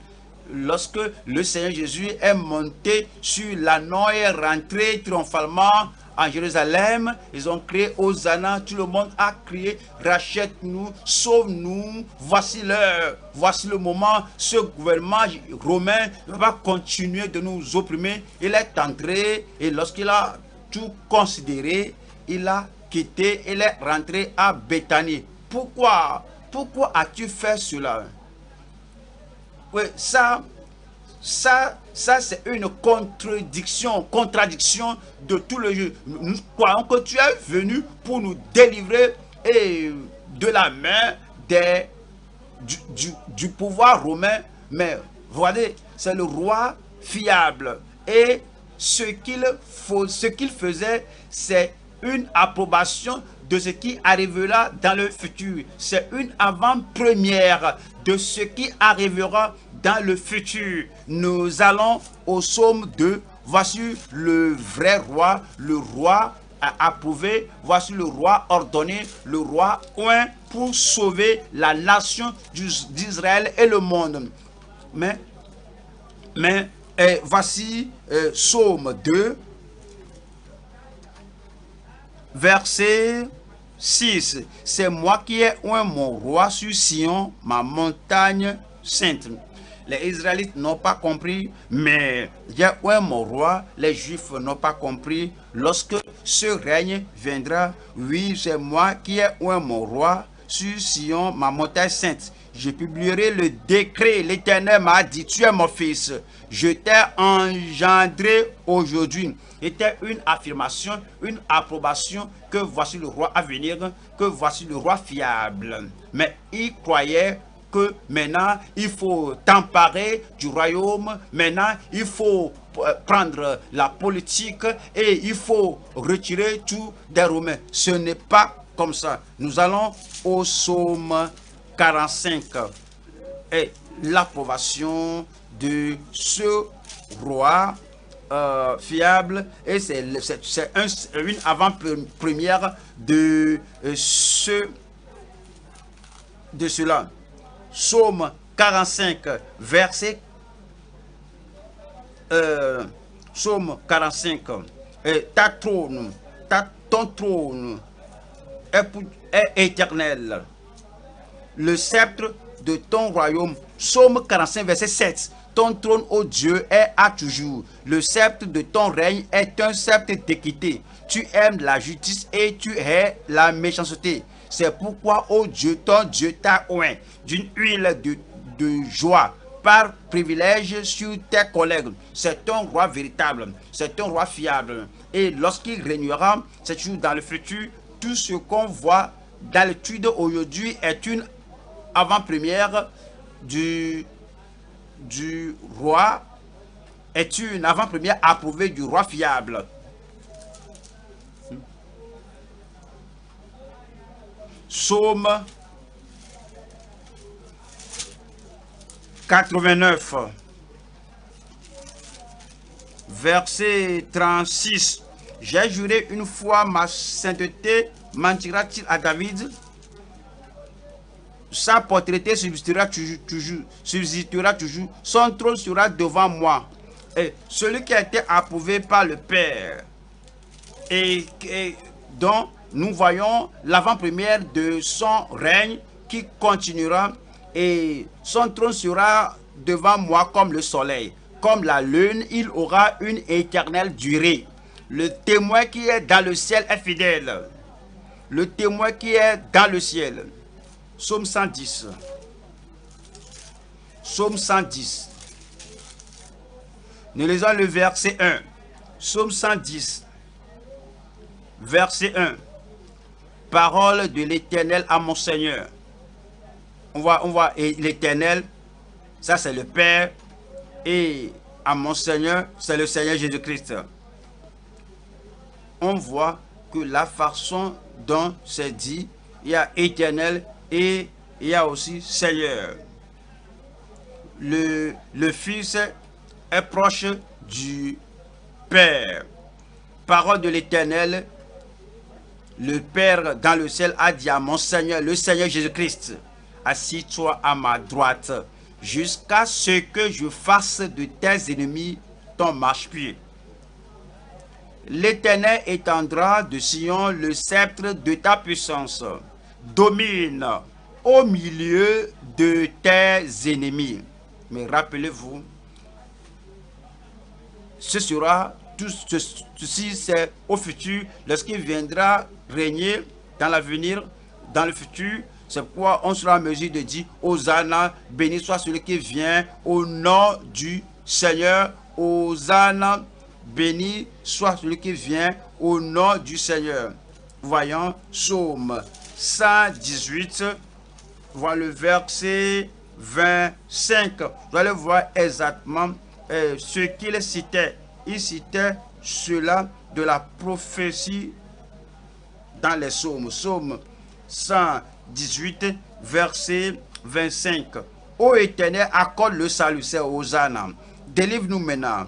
lorsque le Seigneur Jésus est monté sur l'ânon et est rentré triomphalement en Jérusalem. Ils ont crié Hosanna, tout le monde a crié rachète-nous, sauve-nous, voici l'heure, voici le moment. Ce gouvernement romain ne va pas continuer de nous opprimer. Il est entré et lorsqu'il a tout considéré, il a quitté, il est rentré à Béthanie. Pourquoi as-tu fait cela? Oui, ça c'est une contradiction de tout le jeu. Nous croyons que tu es venu pour nous délivrer de la main du pouvoir romain. Mais voyez, c'est le roi fiable. Et ce qu'il faisait, c'est une approbation de ce qui arrivera dans le futur. C'est une avant-première de ce qui arrivera dans le futur. Nous allons au psaume 2. Voici le vrai roi, le roi approuvé. Voici le roi ordonné, le roi oint pour sauver la nation d'Israël et le monde. Mais voici psaume 2, verset 6. C'est moi qui ai oint mon roi sur Sion, ma montagne sainte. Les Israélites n'ont pas compris, mais j'ai oint mon roi. Les Juifs n'ont pas compris. Lorsque ce règne viendra, oui, c'est moi qui ai oint mon roi sur Sion, ma montagne sainte. Je publierai le décret. L'Éternel m'a dit, tu es mon fils. Je t'ai engendré aujourd'hui. Était une affirmation, une approbation que voici le roi à venir, que voici le roi fiable. Mais il croyait que maintenant il faut t'emparer du royaume, maintenant il faut prendre la politique et il faut retirer tout des Romains. Ce n'est pas comme ça. Nous allons au psaume 45 et l'approbation de ce roi fiable, et c'est une avant-première de cela. Psaume 45, verset Psaume 45. Ton trône est éternel. Le sceptre de ton royaume. Psaume 45, verset 7. Ton trône, ô Dieu, est à toujours. Le sceptre de ton règne est un sceptre d'équité. Tu aimes la justice et tu hais la méchanceté. C'est pourquoi, ô Dieu, ton Dieu t'a oint d'une huile de joie par privilège sur tes collègues. C'est un roi véritable, c'est un roi fiable. Et lorsqu'il régnera, c'est toujours dans le futur. Tout ce qu'on voit dans l'étude aujourd'hui est une avant-première du roi, est une avant-première approuvée du roi fiable. Psaume 89, verset 36. J'ai juré une fois, ma sainteté mentira-t-il à David? Sa postérité subsistera toujours. Son trône sera devant moi. Et celui qui a été approuvé par le Père et dont nous voyons l'avant-première de son règne qui continuera, et son trône sera devant moi comme le soleil, comme la lune, il aura une éternelle durée. Le témoin qui est dans le ciel est fidèle. Le témoin qui est dans le ciel. Psaume 110. Psaume 110. Nous lisons le verset 1. Psaume 110. Verset 1. Parole de l'Éternel à mon Seigneur. On voit l'Éternel, ça c'est le Père, et à mon Seigneur, c'est le Seigneur Jésus-Christ. On voit que la façon dont c'est dit, il y a Éternel et Il y a aussi Seigneur. Le Fils est proche du Père. Parole de l'Éternel, le Père dans le ciel a dit à mon Seigneur, le Seigneur Jésus-Christ, assis-toi à ma droite, jusqu'à ce que je fasse de tes ennemis ton marchepied. L'Éternel étendra de Sion le sceptre de ta puissance. Domine au milieu de tes ennemis. Mais rappelez-vous, ce sera tout ceci, c'est au futur, lorsqu'il viendra régner dans l'avenir, dans le futur. C'est pourquoi on sera en mesure de dire Hosanna, béni soit celui qui vient au nom du Seigneur. Hosanna, béni soit celui qui vient au nom du Seigneur. Voyons, Psaume 118, voilà le verset 25. Vous allez voir exactement ce qu'il citait. Il citait cela de la prophétie dans les psaumes. Psaume 118, verset 25. Ô Éternel, accorde le salut, c'est Hosanna. Délivre-nous maintenant.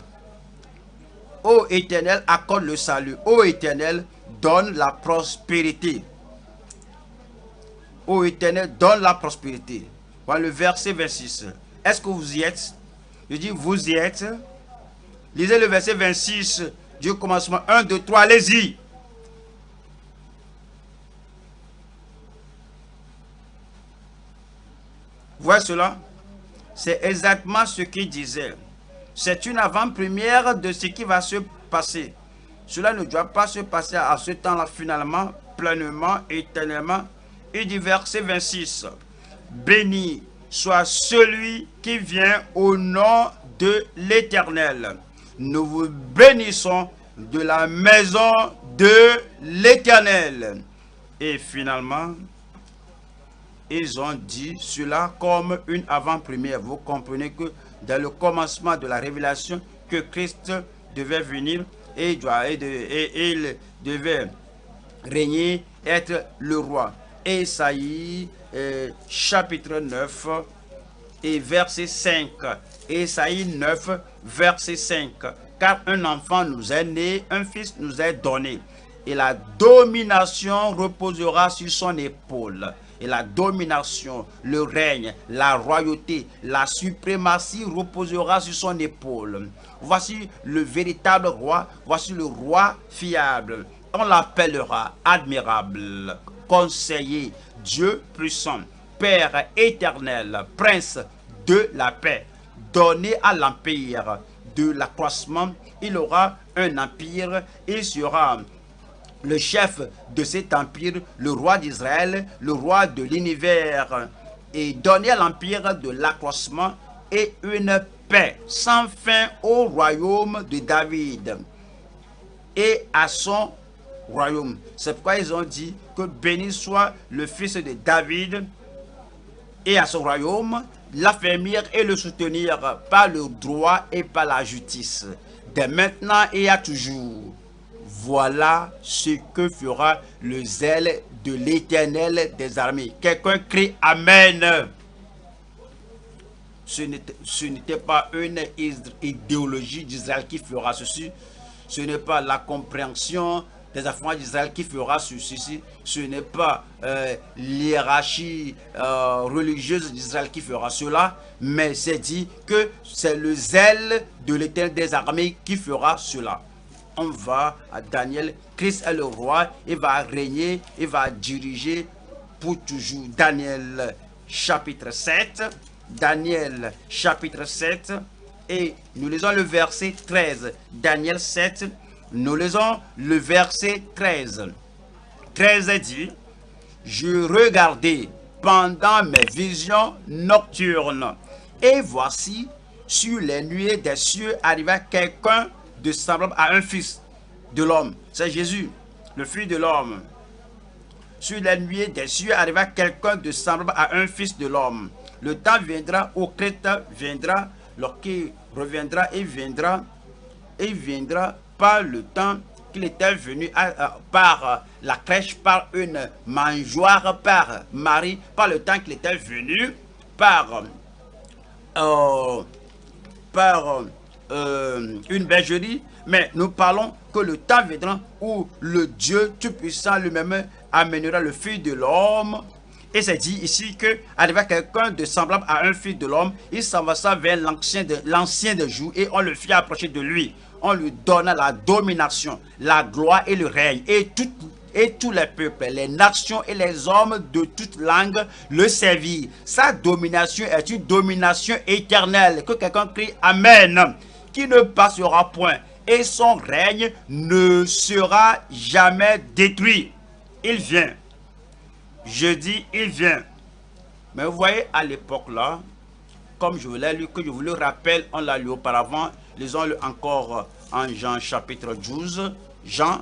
Ô Éternel, accorde le salut. Ô Éternel, donne la prospérité. Ô Éternel, donne la prospérité. Voilà le verset 26. Est-ce que vous y êtes? Je dis, vous y êtes. Lisez le verset 26 du commencement. 1, 2, 3, allez-y. Vous voyez cela? C'est exactement ce qu'il disait. C'est une avant-première de ce qui va se passer. Cela ne doit pas se passer à ce temps-là, finalement, pleinement, éternellement. Et du verset 26. Béni soit celui qui vient au nom de l'Éternel. Nous vous bénissons de la maison de l'Éternel. Et finalement, ils ont dit cela comme une avant-première. Vous comprenez que dans le commencement de la révélation, que Christ devait venir et il devait régner, être le roi. Ésaïe chapitre 9 et verset 5. Ésaïe 9, verset 5. Car un enfant nous est né, un fils nous est donné, et la domination reposera sur son épaule. Et la domination, le règne, la royauté, la suprématie reposera sur son épaule. Voici le véritable roi, voici le roi fiable. On l'appellera admirable, conseiller, Dieu puissant, Père éternel, prince de la paix. Donné à l'empire de l'accroissement, il aura un empire, il sera le chef de cet empire, le roi d'Israël, le roi de l'univers, et donner à l'empire de l'accroissement et une paix sans fin au royaume de David et à son royaume. C'est pourquoi ils ont dit que béni soit le fils de David et à son royaume, l'affermir et le soutenir par le droit et par la justice, dès maintenant et à toujours. Voilà ce que fera le zèle de l'Éternel des armées. Quelqu'un crie Amen. Ce n'était pas une idéologie d'Israël qui fera ceci. Ce n'est pas la compréhension des affaires d'Israël qui fera ceci. Ce n'est pas l'hiérarchie religieuse d'Israël qui fera cela. Mais c'est dit que c'est le zèle de l'Éternel des armées qui fera cela. On va à Daniel, Christ est le roi, il va régner, il va diriger pour toujours. Daniel chapitre 7, Daniel chapitre 7, et nous lisons le verset 13. Daniel 7, nous lisons le verset 13. 13 dit, je regardais pendant mes visions nocturnes, et voici, sur les nuées des cieux arriva quelqu'un de semblable à un fils de l'homme. C'est Jésus, le fils de l'homme. Sur les nuées des cieux arriva quelqu'un de semblable à un fils de l'homme. Le temps viendra, au Christ viendra, lorsqu'il reviendra, il viendra par le temps qu'il était venu par la crèche, par une mangeoire, par Marie, par le temps qu'il était venu, par une bergerie, mais nous parlons que le temps viendra où le Dieu Tout-Puissant lui-même amènera le Fils de l'homme. Et c'est dit ici que arriva quelqu'un de semblable à un fils de l'homme, il s'avança vers l'ancien des jours et on le fit approcher de lui. On lui donna la domination, la gloire et le règne. Et tous les peuples, les nations et les hommes de toute langue le servirent. Sa domination est une domination éternelle. Que quelqu'un crie Amen, qui ne passera point. Et son règne ne sera jamais détruit. Il vient. Je dis, il vient. Mais vous voyez, à l'époque là, comme je vous l'ai lu, que je vous le rappelle, on l'a lu auparavant, lisons-le encore en Jean chapitre 12. Jean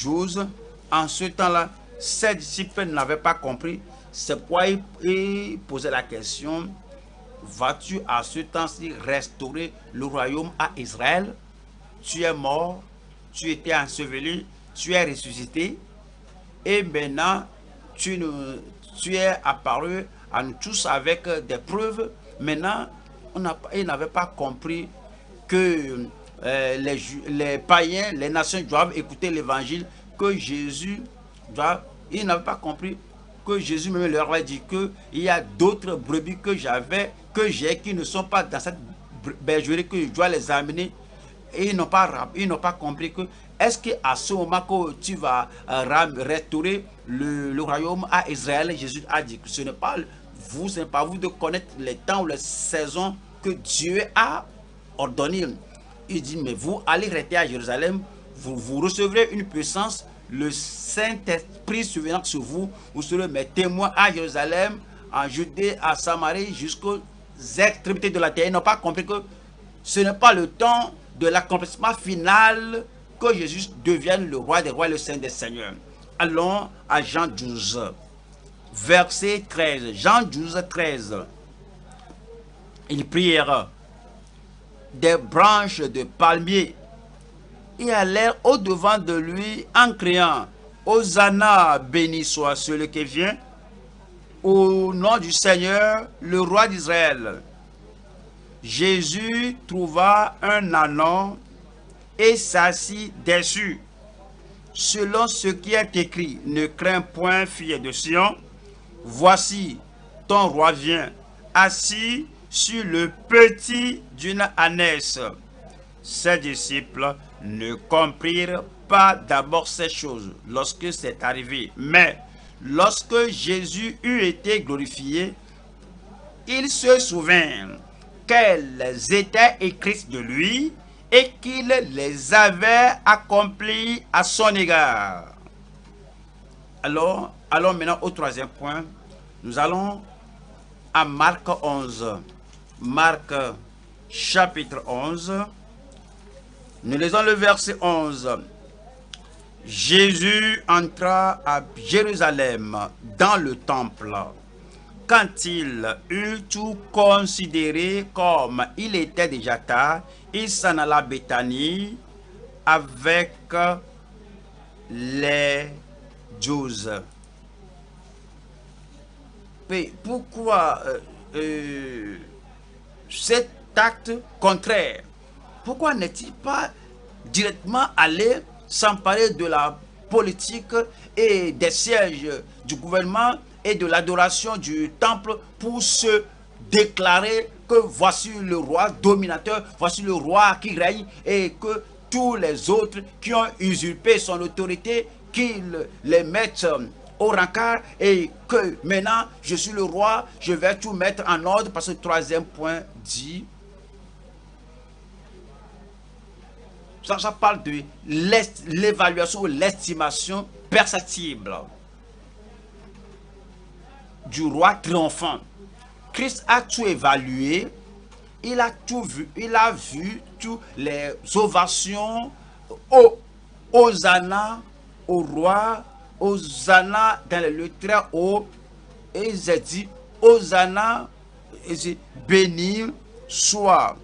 12. En ce temps-là, ses disciples n'avaient pas compris. C'est pourquoi ils posaient la question, vas-tu à ce temps-ci restaurer le royaume à Israël? Tu es mort, tu étais enseveli, tu es ressuscité, et maintenant tu es apparu à nous tous avec des preuves. Maintenant, ils n'avaient pas compris que les païens, les nations doivent écouter l'évangile, que Jésus doit. Ils n'avaient pas compris que Jésus même leur a dit qu'il y a d'autres brebis que j'ai qui ne sont pas dans cette bergerie, que je dois les amener. Et ils n'ont pas compris que est-ce qu'à ce moment que tu vas restaurer le royaume à Israël, Jésus a dit que ce n'est pas vous de connaître les temps ou les saisons que Dieu a ordonné. Il dit, mais vous allez rester à Jérusalem, vous recevrez une puissance, le Saint-Esprit survenant sur vous, vous serez mes témoins à Jérusalem, en Judée, à Samarie, jusqu'aux extrémités de la terre. Ils n'ont pas compris que ce n'est pas le temps de l'accomplissement final que Jésus devienne le roi des rois et le Saint des seigneurs. Allons à Jean 12, verset 13. Jean 12, 13. Ils prirent des branches de palmier et allèrent au-devant de lui en criant, Hosanna, béni soit celui qui vient, au nom du Seigneur, le roi d'Israël. Jésus trouva un ânon et s'assit dessus. Selon ce qui est écrit, ne crains point, fille de Sion, voici ton roi vient, assis sur le petit d'une ânesse. Ses disciples ne comprirent pas d'abord ces choses lorsque c'est arrivé, mais lorsque Jésus eut été glorifié, ils se souvinrent qu'elles étaient écrites de lui et qu'il les avait accomplies à son égard. Alors, allons maintenant au troisième point. Nous allons à Marc 11. Marc chapitre 11. Nous lisons le verset 11. Jésus entra à Jérusalem dans le temple. Quand il eut tout considéré comme il était déjà tard, il s'en alla à Béthanie avec les 12. Mais pourquoi cet acte contraire? Pourquoi n'est-il pas directement allé s'emparer de la politique et des sièges du gouvernement et de l'adoration du temple pour se déclarer que voici le roi dominateur, voici le roi qui règne, et que tous les autres qui ont usurpé son autorité, qu'ils les mettent au rencard, et que maintenant je suis le roi, je vais tout mettre en ordre, parce que le troisième point dit, ça parle de l'évaluation ou l'estimation perceptible du roi triomphant. Christ a tout évalué, il a tout vu, il a vu toutes les ovations, Hosanna au roi, Hosanna dans les lieux très hauts, et il a dit Hosanna, béni soit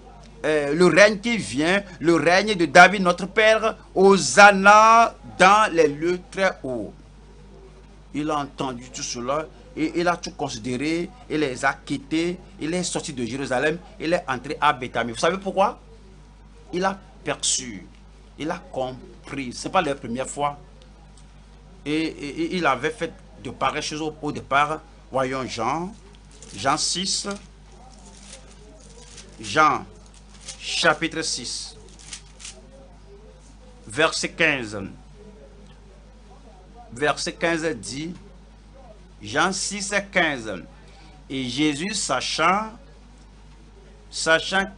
le règne qui vient, le règne de David notre Père, Hosanna dans les lieux très hauts. Il a entendu tout cela et il a tout considéré, il les a quittés, il est sorti de Jérusalem, il est entré à Béthanie. Vous savez pourquoi? Il a perçu, il a compris, ce n'est pas la première fois. Et il avait fait de pareilles choses au départ. Voyons Jean 6, Jean chapitre 6, verset 15. Verset 15 dit, Jean 6, 15. Et Jésus, sachant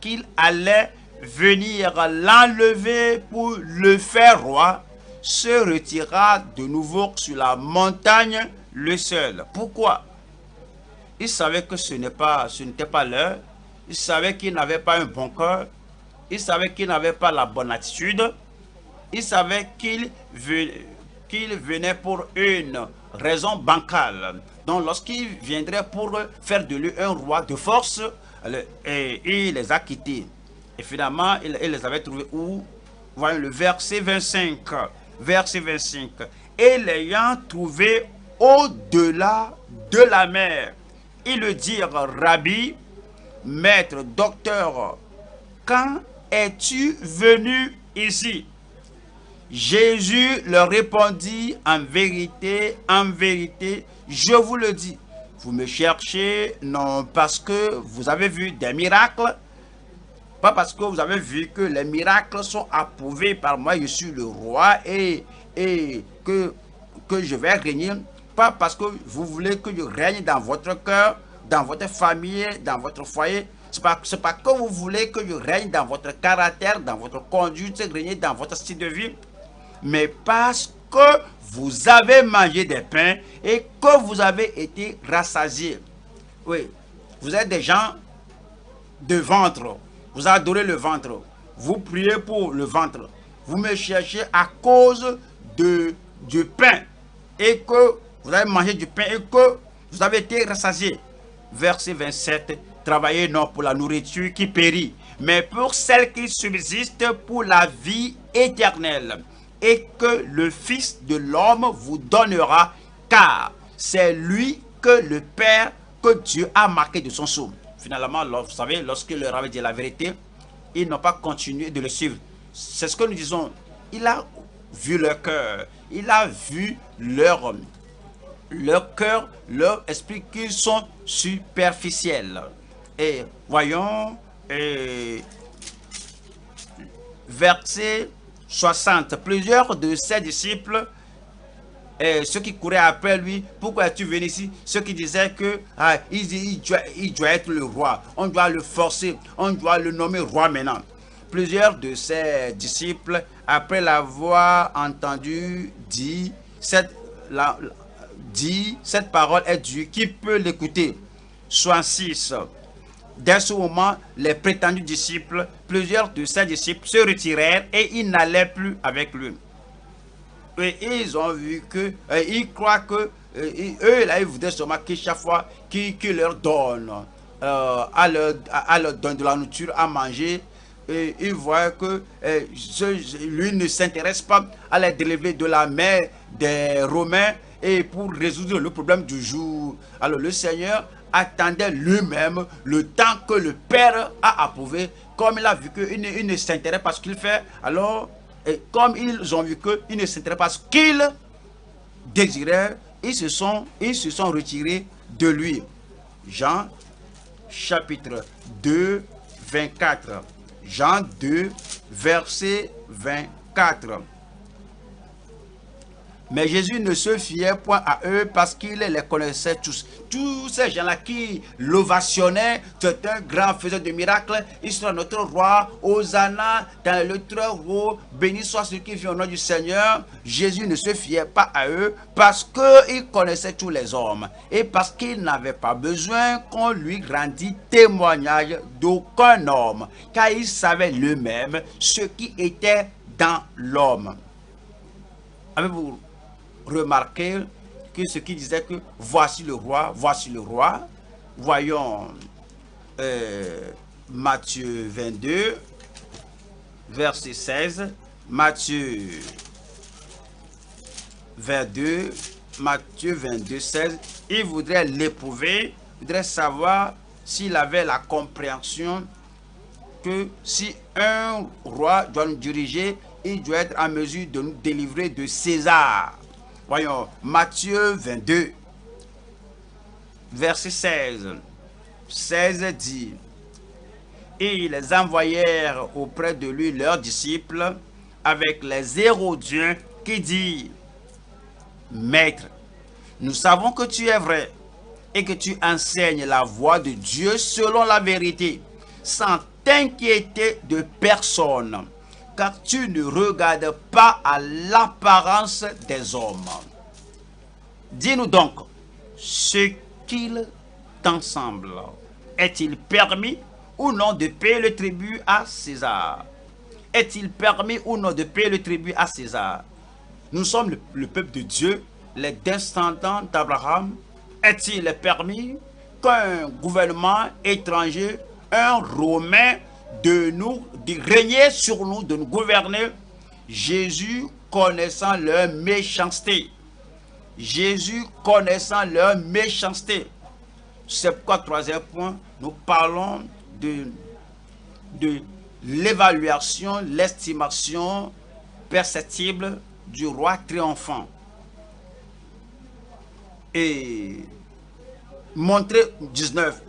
qu'il allait venir l'enlever pour le faire roi, se retira de nouveau sur la montagne le seul. Pourquoi? Il savait que ce n'était pas l'heure. Il savait qu'il n'avait pas un bon cœur. Il savait qu'il n'avait pas la bonne attitude. Il savait qu'il venait pour une raison bancale. Donc lorsqu'il viendrait pour faire de lui un roi de force, et il les a quittés. Et finalement, il les avait trouvés où? Voyons le verset 25. Verset 25. Et l'ayant trouvé au-delà de la mer, ils le dirent, Rabbi, maître, docteur, quand es-tu venu ici? Jésus leur répondit, en vérité, je vous le dis, vous me cherchez non parce que vous avez vu des miracles, pas parce que vous avez vu que les miracles sont approuvés par moi, je suis le roi et que je vais régner, pas parce que vous voulez que je règne dans votre cœur, dans votre famille, dans votre foyer. C'est pas que vous voulez que je règne dans votre caractère, dans votre conduite, régner dans votre style de vie, mais parce que vous avez mangé des pains et que vous avez été rassasiés. Oui, vous êtes des gens de ventre, vous adorez le ventre, vous priez pour le ventre, vous me cherchez à cause du pain et que vous avez mangé du pain et que vous avez été rassasiés. Verset 27, travaillez non pour la nourriture qui périt, mais pour celle qui subsiste pour la vie éternelle, et que le Fils de l'homme vous donnera, car c'est lui que le Père, que Dieu a marqué de son sceau. Finalement, vous savez, lorsque leur avait dit la vérité, ils n'ont pas continué de le suivre. C'est ce que nous disons. Il a vu leur cœur, il a vu leur cœur, leur esprit, qu'ils sont superficiels. Et voyons, verset 60. Plusieurs de ses disciples, ceux qui couraient après lui, pourquoi es-tu venu ici? Ceux qui disaient que il doit être le roi, on doit le forcer, on doit le nommer roi maintenant. Plusieurs de ses disciples, après l'avoir entendu, dit cette parole est due, qui peut l'écouter? 66. Dès ce moment, les prétendus disciples, plusieurs de ses disciples se retirèrent et ils n'allaient plus avec lui. Et ils ont vu que, ils croient que, eux là, ils voudraient seulement que chaque fois qu'ils leur donnent, à leur donne de la nourriture à manger, et ils voient que lui ne s'intéresse pas à les délivrer de la main des Romains et pour résoudre le problème du jour. Alors le Seigneur attendait lui-même le temps que le Père a approuvé. Comme il a vu qu'il ne s'intéresse pas à ce qu'il fait, alors, et comme ils ont vu qu'il ne s'intéresse pas à ce qu'il désirait, ils se sont retirés de lui. Jean chapitre 2, 24. Jean 2, verset 24. Mais Jésus ne se fiait point à eux parce qu'il les connaissait tous. Tous ces gens-là qui l'ovationnaient, c'est un grand faiseur de miracles, il sera notre roi, Hosanna, dans le très haut, béni soit celui qui vient au nom du Seigneur. Jésus ne se fiait pas à eux parce qu'il connaissait tous les hommes et parce qu'il n'avait pas besoin qu'on lui rendît témoignage d'aucun homme, car il savait lui-même ce qui était dans l'homme. Avez-vous remarqué que ce qui disait que voici le roi, voyons Matthieu 22, verset 16. Matthieu 22, 16. Il voudrait l'éprouver, il voudrait savoir s'il avait la compréhension que si un roi doit nous diriger, il doit être en mesure de nous délivrer de César. Voyons, Matthieu 22, verset 16. 16 dit: et ils envoyèrent auprès de lui leurs disciples avec les Hérodiens qui dirent: Maître, nous savons que tu es vrai et que tu enseignes la voie de Dieu selon la vérité, sans t'inquiéter de personne, car tu ne regardes pas à l'apparence des hommes. Dis-nous donc, ce qu'il t'en semble, est-il permis ou non de payer le tribut à César? Est-il permis ou non de payer le tribut à César? Nous sommes le peuple de Dieu, les descendants d'Abraham. Est-il permis qu'un gouvernement étranger, un Romain, de régner sur nous, de nous gouverner? Jésus connaissant leur méchanceté. Jésus connaissant leur méchanceté. C'est pourquoi, troisième point, nous parlons de l'évaluation, l'estimation perceptible du roi triomphant. Et montrez 19.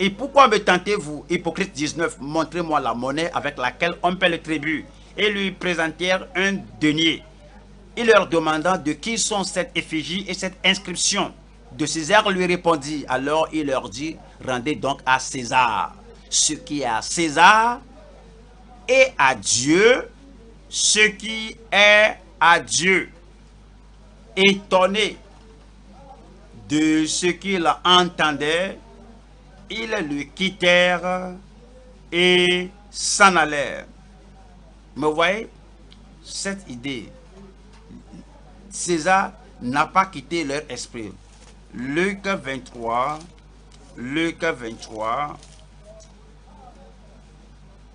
Et pourquoi me tentez-vous, hypocrite? 19. Montrez-moi la monnaie avec laquelle on paie le tribut. Et lui présentèrent un denier. Il leur demanda de qui sont cette effigie et cette inscription. De César lui répondit. Alors il leur dit: rendez donc à César ce qui est à César, et à Dieu ce qui est à Dieu. Étonné de ce qu'il entendait, ils le quittèrent et s'en allèrent. Mais vous voyez, cette idée, César n'a pas quitté leur esprit. Luc 23,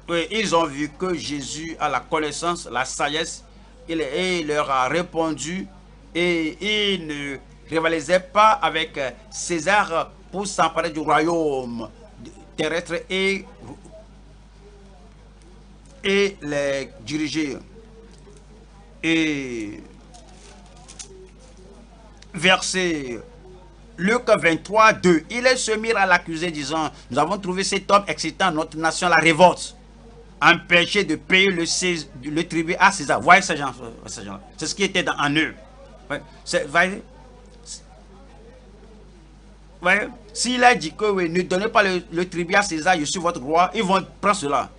oui, ils ont vu que Jésus a la connaissance, la sagesse, il leur a répondu, et il ne rivalisait pas avec César pour s'emparer du royaume terrestre et les diriger. Et verset Luc 23, 2. Ils se mirent à l'accuser, disant: nous avons trouvé cet homme excitant notre nation à la révolte, empêché de payer le tribut à César. Voyez ces gens, c'est ce qui était en eux. Voyez, s'il a dit que oui, ne donnez pas le tribut à César, je suis votre roi, ils vont prendre cela.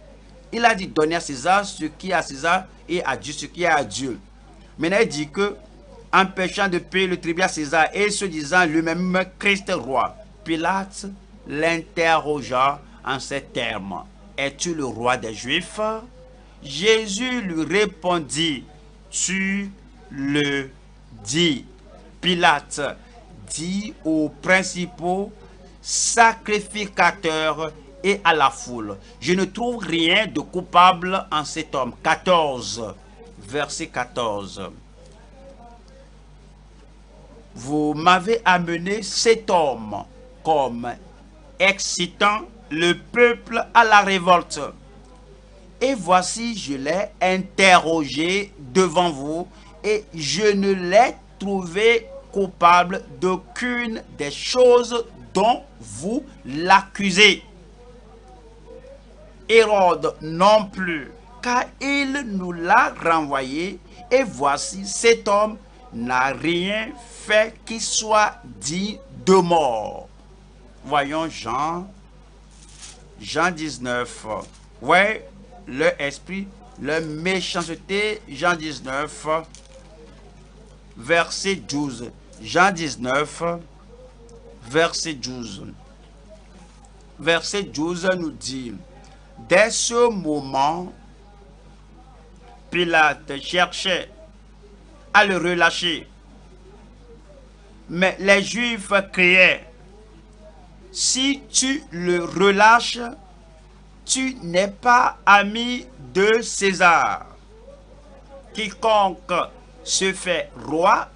Il a dit: donnez à César ce qui est à César et à Dieu ce qui est à Dieu. Maintenant, il dit que, empêchant de payer le tribut à César et se disant lui-même Christ roi, Pilate l'interrogea en ces termes: es-tu le roi des Juifs? Jésus lui répondit: tu le dis. Pilate dit aux principaux sacrificateurs et à la foule: je ne trouve rien de coupable en cet homme. 14, verset 14. Vous m'avez amené cet homme comme excitant le peuple à la révolte. Et voici, je l'ai interrogé devant vous, et je ne l'ai trouvé coupable d'aucune des choses dont vous l'accusez. Hérode non plus, car il nous l'a renvoyé, et voici, cet homme n'a rien fait qui soit dit de mort. Voyons Jean 19. Ouais, le esprit, la méchanceté. Jean 19, verset 12. Jean 19, verset 12. Verset 12 nous dit: dès ce moment, Pilate cherchait à le relâcher. Mais les Juifs criaient: si tu le relâches, tu n'es pas ami de César. Quiconque se fait roi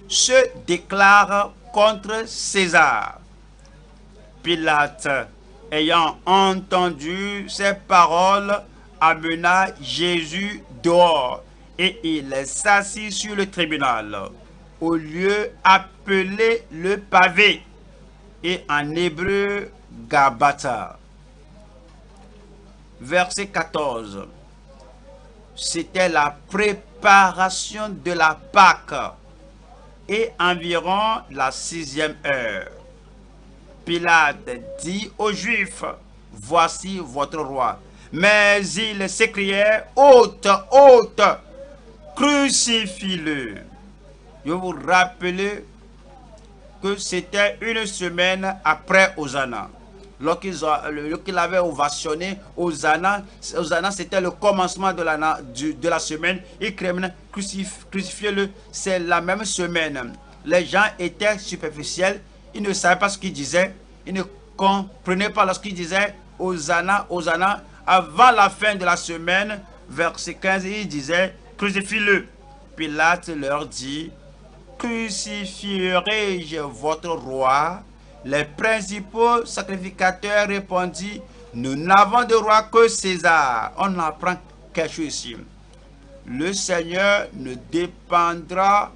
se déclare contre César. » Pilate, ayant entendu ces paroles, amena Jésus dehors et il s'assit sur le tribunal, au lieu appelé le pavé, et en hébreu Gabata. Verset 14. C'était la préparation de la Pâque et environ la 6e heure. Pilate dit aux Juifs, « Voici votre roi. » Mais ils s'écriaient, « Ôte, ôte, crucifie-le. » Je vous rappelle que c'était une semaine après Hosanna. Lorsqu'il avait ovationné Hosanna, c'était le commencement de la semaine. Il criait, crucifiez-le. C'est la même semaine. Les gens étaient superficiels. Ils ne savaient pas ce qu'il disait. Ils ne comprenaient pas lorsqu'il disait Hosanna, Hosanna. Avant la fin de la semaine, verset 15, il disait crucifie-le. Pilate leur dit, crucifierai-je votre roi? Les principaux sacrificateurs répondirent, nous n'avons de roi que César. On apprend quelque chose ici. Le Seigneur ne dépendra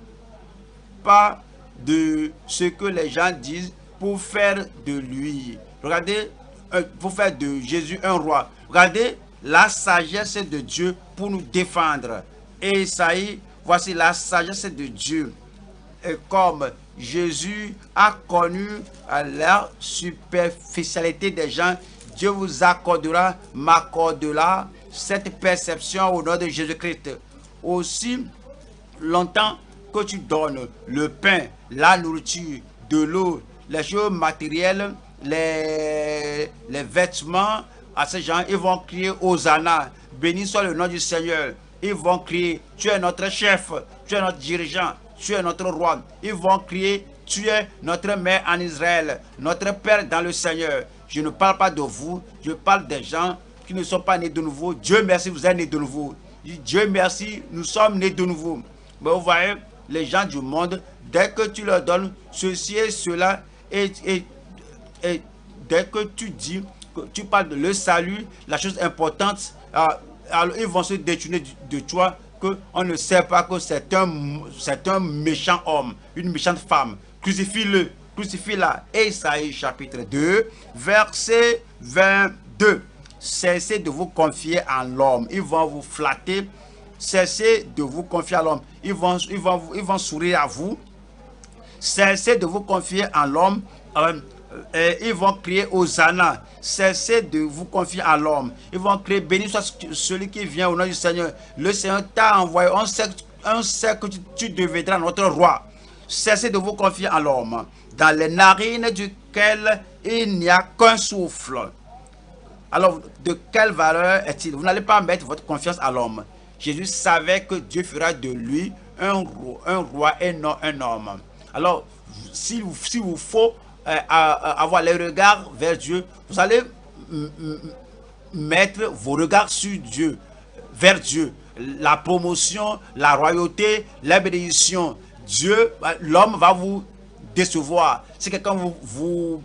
pas de ce que les gens disent pour faire de lui. Regardez, pour faire de Jésus un roi. Regardez la sagesse de Dieu pour nous défendre. Et Esaïe, voici la sagesse de Dieu. Et comme Jésus a connu la superficialité des gens, Dieu vous accordera, m'accordera cette perception au nom de Jésus-Christ. Aussi longtemps que tu donnes le pain, la nourriture, de l'eau, les choses matérielles, les vêtements à ces gens, ils vont crier Hosanna, béni soit le nom du Seigneur. Ils vont crier, tu es notre chef, tu es notre dirigeant, tu es notre roi. Ils vont crier, tu es notre mère en Israël, notre père dans le Seigneur. Je ne parle pas de vous, je parle des gens qui ne sont pas nés de nouveau. Dieu merci, vous êtes nés de nouveau. Dieu merci, nous sommes nés de nouveau. Mais vous voyez, les gens du monde, dès que tu leur donnes ceci et cela, et dès que tu dis, que tu parles de le salut, la chose importante, alors ils vont se détourner de toi, qu'on ne sait pas que c'est un méchant homme, une méchante femme. Crucifie-le, crucifie-la. Ésaïe chapitre 2, verset 22. Cessez de vous confier en l'homme. Ils vont vous flatter. Cessez de vous confier à l'homme. Ils vont sourire à vous. Cessez de vous confier en l'homme. Ils vont crier Hosanna. Cessez de vous confier à l'homme. Ils vont crier béni soit celui qui vient au nom du Seigneur. Le Seigneur t'a envoyé. On sait que tu deviendras notre roi. Cessez de vous confier à l'homme, dans les narines duquel il n'y a qu'un souffle. Alors, de quelle valeur est-il? Vous n'allez pas mettre votre confiance à l'homme. Jésus savait que Dieu fera de lui un roi et non un homme. Alors, s'il vous faut avoir les regards vers Dieu, vous allez mettre vos regards sur Dieu, vers Dieu. La promotion, la royauté, la bénédiction. Dieu, l'homme va vous décevoir. Si quelqu'un vous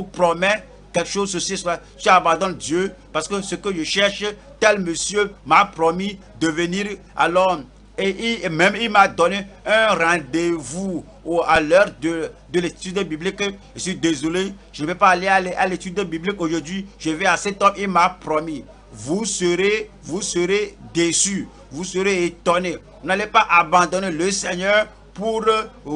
promet quelque chose, ceci, cela, tu abandonnes Dieu parce que ce que je cherche, tel monsieur m'a promis de venir alors. Et il m'a donné un rendez-vous à l'heure de l'étude biblique. Je suis désolé, je ne vais pas aller à l'étude biblique aujourd'hui. Je vais à cet homme, il m'a promis. Vous serez déçus, vous serez étonnés. Vous n'allez pas abandonner le Seigneur pour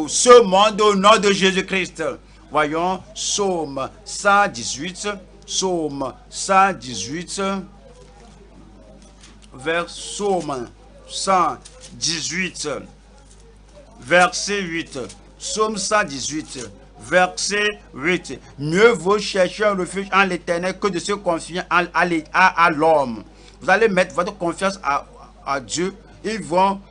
ce monde au nom de Jésus-Christ. Voyons, Psaume 118, Psaume 118, vers Psaume 118, verset 8. Psaume 118, verset 8. Mieux vaut chercher un refuge en l'Éternel que de se confier à l'homme. Vous allez mettre votre confiance à Dieu. Ils vont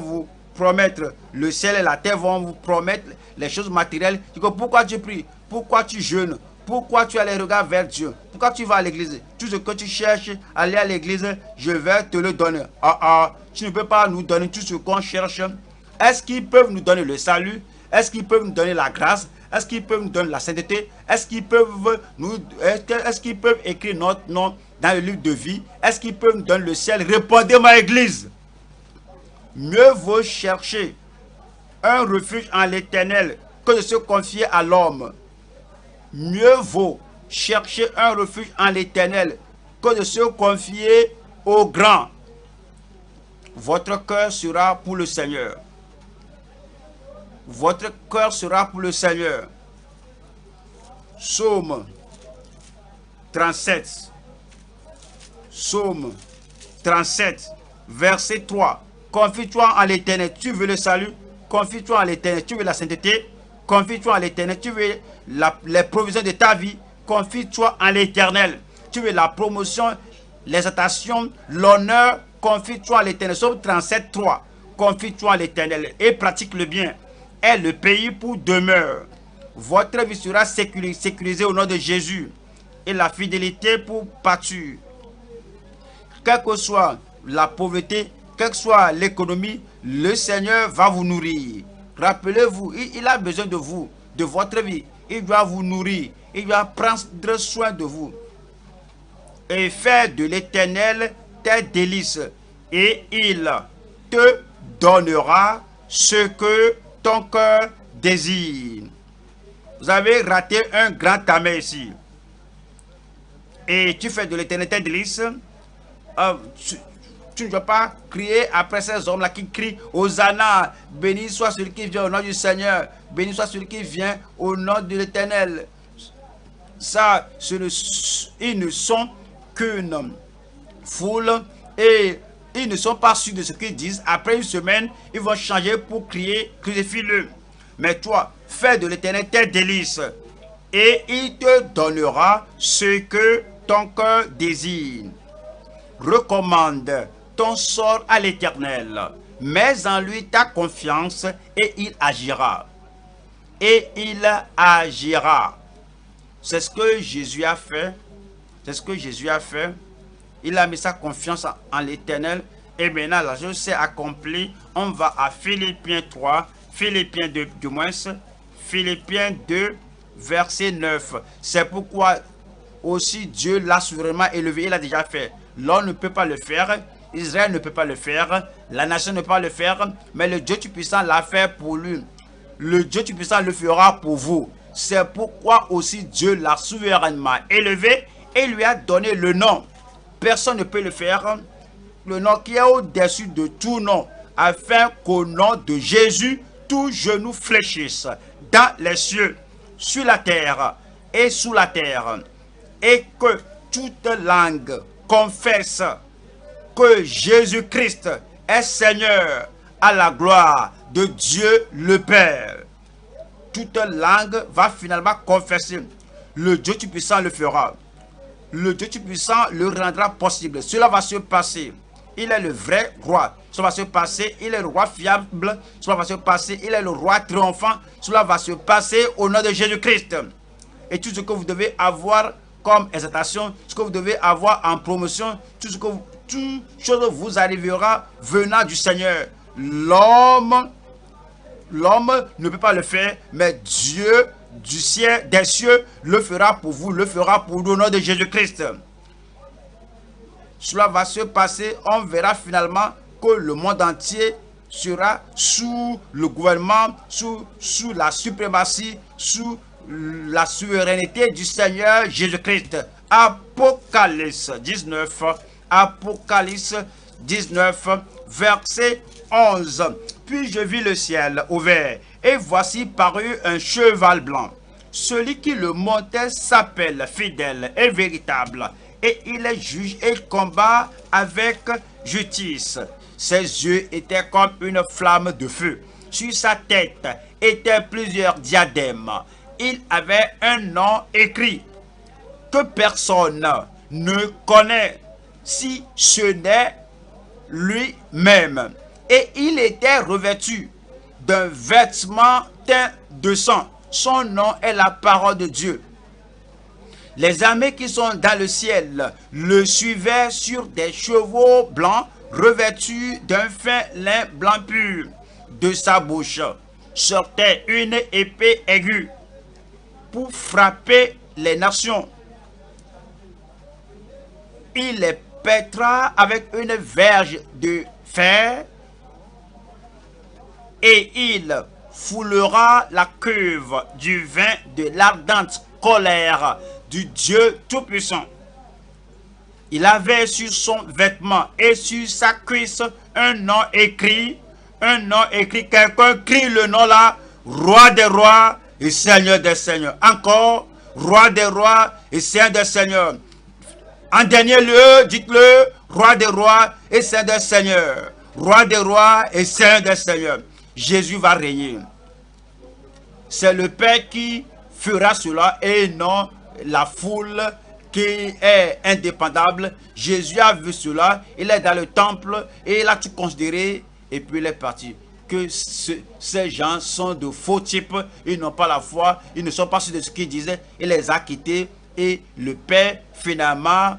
vous promettre le ciel et la terre, vont vous promettre les choses matérielles. Pourquoi tu pries? Pourquoi tu jeûnes? Pourquoi tu as les regards vers Dieu? Pourquoi tu vas à l'église? Tout ce que tu cherches, aller à l'église, je vais te le donner. Tu ne peux pas nous donner tout ce qu'on cherche. Est-ce qu'ils peuvent nous donner le salut? Est-ce qu'ils peuvent nous donner la grâce? Est-ce qu'ils peuvent nous donner la sainteté? Est-ce qu'ils peuvent écrire notre nom dans le livre de vie? Est-ce qu'ils peuvent nous donner le ciel? Répondez-moi, Église. Mieux vaut chercher un refuge en l'Éternel que de se confier à l'homme. Mieux vaut chercher un refuge en l'Éternel que de se confier au grand. Votre cœur sera pour le Seigneur. Votre cœur sera pour le Seigneur. Psaume 37. Psaume 37, verset 3. Confie-toi en l'Éternel, tu veux le salut. Confie-toi en l'Éternel, tu veux la sainteté. Confie-toi en l'Éternel, tu veux les provisions de ta vie. Confie-toi en l'Éternel, tu veux la promotion, l'exaltation, l'honneur. Confie-toi en l'Éternel. Psaume 37, 3. Confie-toi en l'Éternel et pratique le bien. Est le pays pour demeure. Votre vie sera sécurisée au nom de Jésus et la fidélité pour pâture. Quelle que soit la pauvreté, quelle que soit l'économie, le Seigneur va vous nourrir. Rappelez-vous, il a besoin de vous, de votre vie. Il doit vous nourrir, il doit prendre soin de vous. Et faire de l'Éternel tes délices, et il te donnera ce que ton cœur désire. Vous avez raté un grand tamet ici. Et tu fais de l'Éternel tes délices. Tu ne dois pas crier après ces hommes-là qui crient Hosanna, béni soit celui qui vient au nom du Seigneur, béni soit celui qui vient au nom de l'Éternel. Ça, ils ne sont qu'une foule et ils ne sont pas sûrs de ce qu'ils disent. Après une semaine, ils vont changer pour crier crucifie-le. Mais toi, fais de l'Éternel tes délices et il te donnera ce que ton cœur désire. Recommande ton sort à l'Éternel, mets en lui ta confiance et il agira. Et il agira. C'est ce que Jésus a fait. C'est ce que Jésus a fait. Il a mis sa confiance en l'Éternel. Et maintenant, la chose s'est accomplie. On va à Philippiens 3, Philippiens 2, du moins, Philippiens 2, verset 9. C'est pourquoi aussi Dieu l'a souverainement élevé. Il a déjà fait. L'homme ne peut pas le faire. Israël ne peut pas le faire. La nation ne peut pas le faire. Mais le Dieu Tout-Puissant l'a fait pour lui. Le Dieu Tout-Puissant le fera pour vous. C'est pourquoi aussi Dieu l'a souverainement élevé et lui a donné le nom. Personne ne peut le faire. Le nom qui est au-dessus de tout nom. Afin qu'au nom de Jésus, tout genou fléchisse dans les cieux, sur la terre et sous la terre. Et que toute langue confesse que Jésus-Christ est Seigneur à la gloire de Dieu le Père. Toute langue va finalement confesser. Le Dieu Tout-Puissant le fera. Le Dieu Tout-Puissant le rendra possible. Cela va se passer. Il est le vrai roi. Cela va se passer. Il est le roi fiable. Cela va se passer. Il est le roi triomphant. Cela va se passer au nom de Jésus-Christ. Et tout ce que vous devez avoir comme exaltation, ce que vous devez avoir en promotion, toute chose vous arrivera venant du Seigneur. L'homme ne peut pas le faire, mais Dieu du ciel, des cieux, le fera pour vous, le fera pour nous au nom de Jésus-Christ. Cela va se passer, on verra finalement que le monde entier sera sous le gouvernement, sous la suprématie, sous la souveraineté du Seigneur Jésus-Christ. Apocalypse 19, Apocalypse 19, verset 11. Puis je vis le ciel ouvert, et voici parut un cheval blanc. Celui qui le montait s'appelle fidèle et véritable, et il est juge et combat avec justice. Ses yeux étaient comme une flamme de feu. Sur sa tête étaient plusieurs diadèmes. Il avait un nom écrit que personne ne connaît si ce n'est lui-même. Et il était revêtu d'un vêtement teint de sang. Son nom est la parole de Dieu. Les armées qui sont dans le ciel le suivaient sur des chevaux blancs revêtus d'un fin lin blanc pur. De sa bouche sortait une épée aiguë pour frapper les nations. Il les pètera avec une verge de fer et il foulera la cuve du vin de l'ardente colère du Dieu Tout-Puissant. Il avait sur son vêtement et sur sa cuisse un nom écrit. Quelqu'un crie le nom là, Roi des rois et Seigneur des seigneurs. Encore, Roi des rois et Seigneur des seigneurs. En dernier lieu, dites-le, Roi des rois et Seigneur des seigneurs. Roi des rois et Seigneur des seigneurs. Jésus va régner. C'est le Père qui fera cela et non la foule qui est indépendable. Jésus a vu cela, il est dans le temple et il a tout considéré et puis il est parti. Que ces gens sont de faux types, ils n'ont pas la foi, ils ne sont pas sûrs de ce qu'ils disaient, il les a quittés et le Père finalement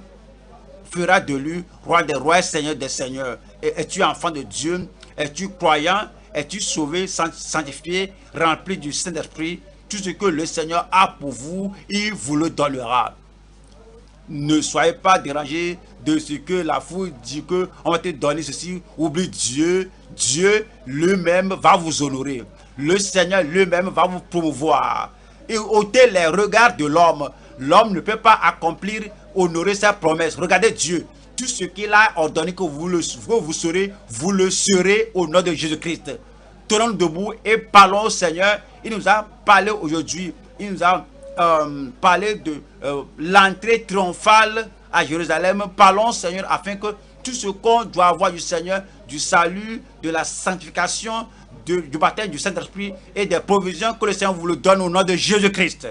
fera de lui Roi des rois et Seigneur des seigneurs. Es-tu enfant de Dieu? Es-tu croyant? Es-tu sauvé, sanctifié, rempli du Saint-Esprit? Tout ce que le Seigneur a pour vous, il vous le donnera. Ne soyez pas dérangés de ce que la foule dit que on va te donner ceci. Oublie Dieu. Dieu lui-même va vous honorer. Le Seigneur lui-même va vous promouvoir. Et ôtez les regards de l'homme. L'homme ne peut pas accomplir, honorer sa promesse. Regardez Dieu. Tout ce qu'il a ordonné que vous le serez au nom de Jésus-Christ. Tenons-nous debout et parlons au Seigneur. Il nous a parlé aujourd'hui. Il nous a parlé de l'entrée triomphale à Jérusalem. Parlons, Seigneur, afin que tout ce qu'on doit avoir du Seigneur, du salut, de la sanctification, du baptême du Saint-Esprit et des provisions que le Seigneur vous le donne au nom de Jésus-Christ.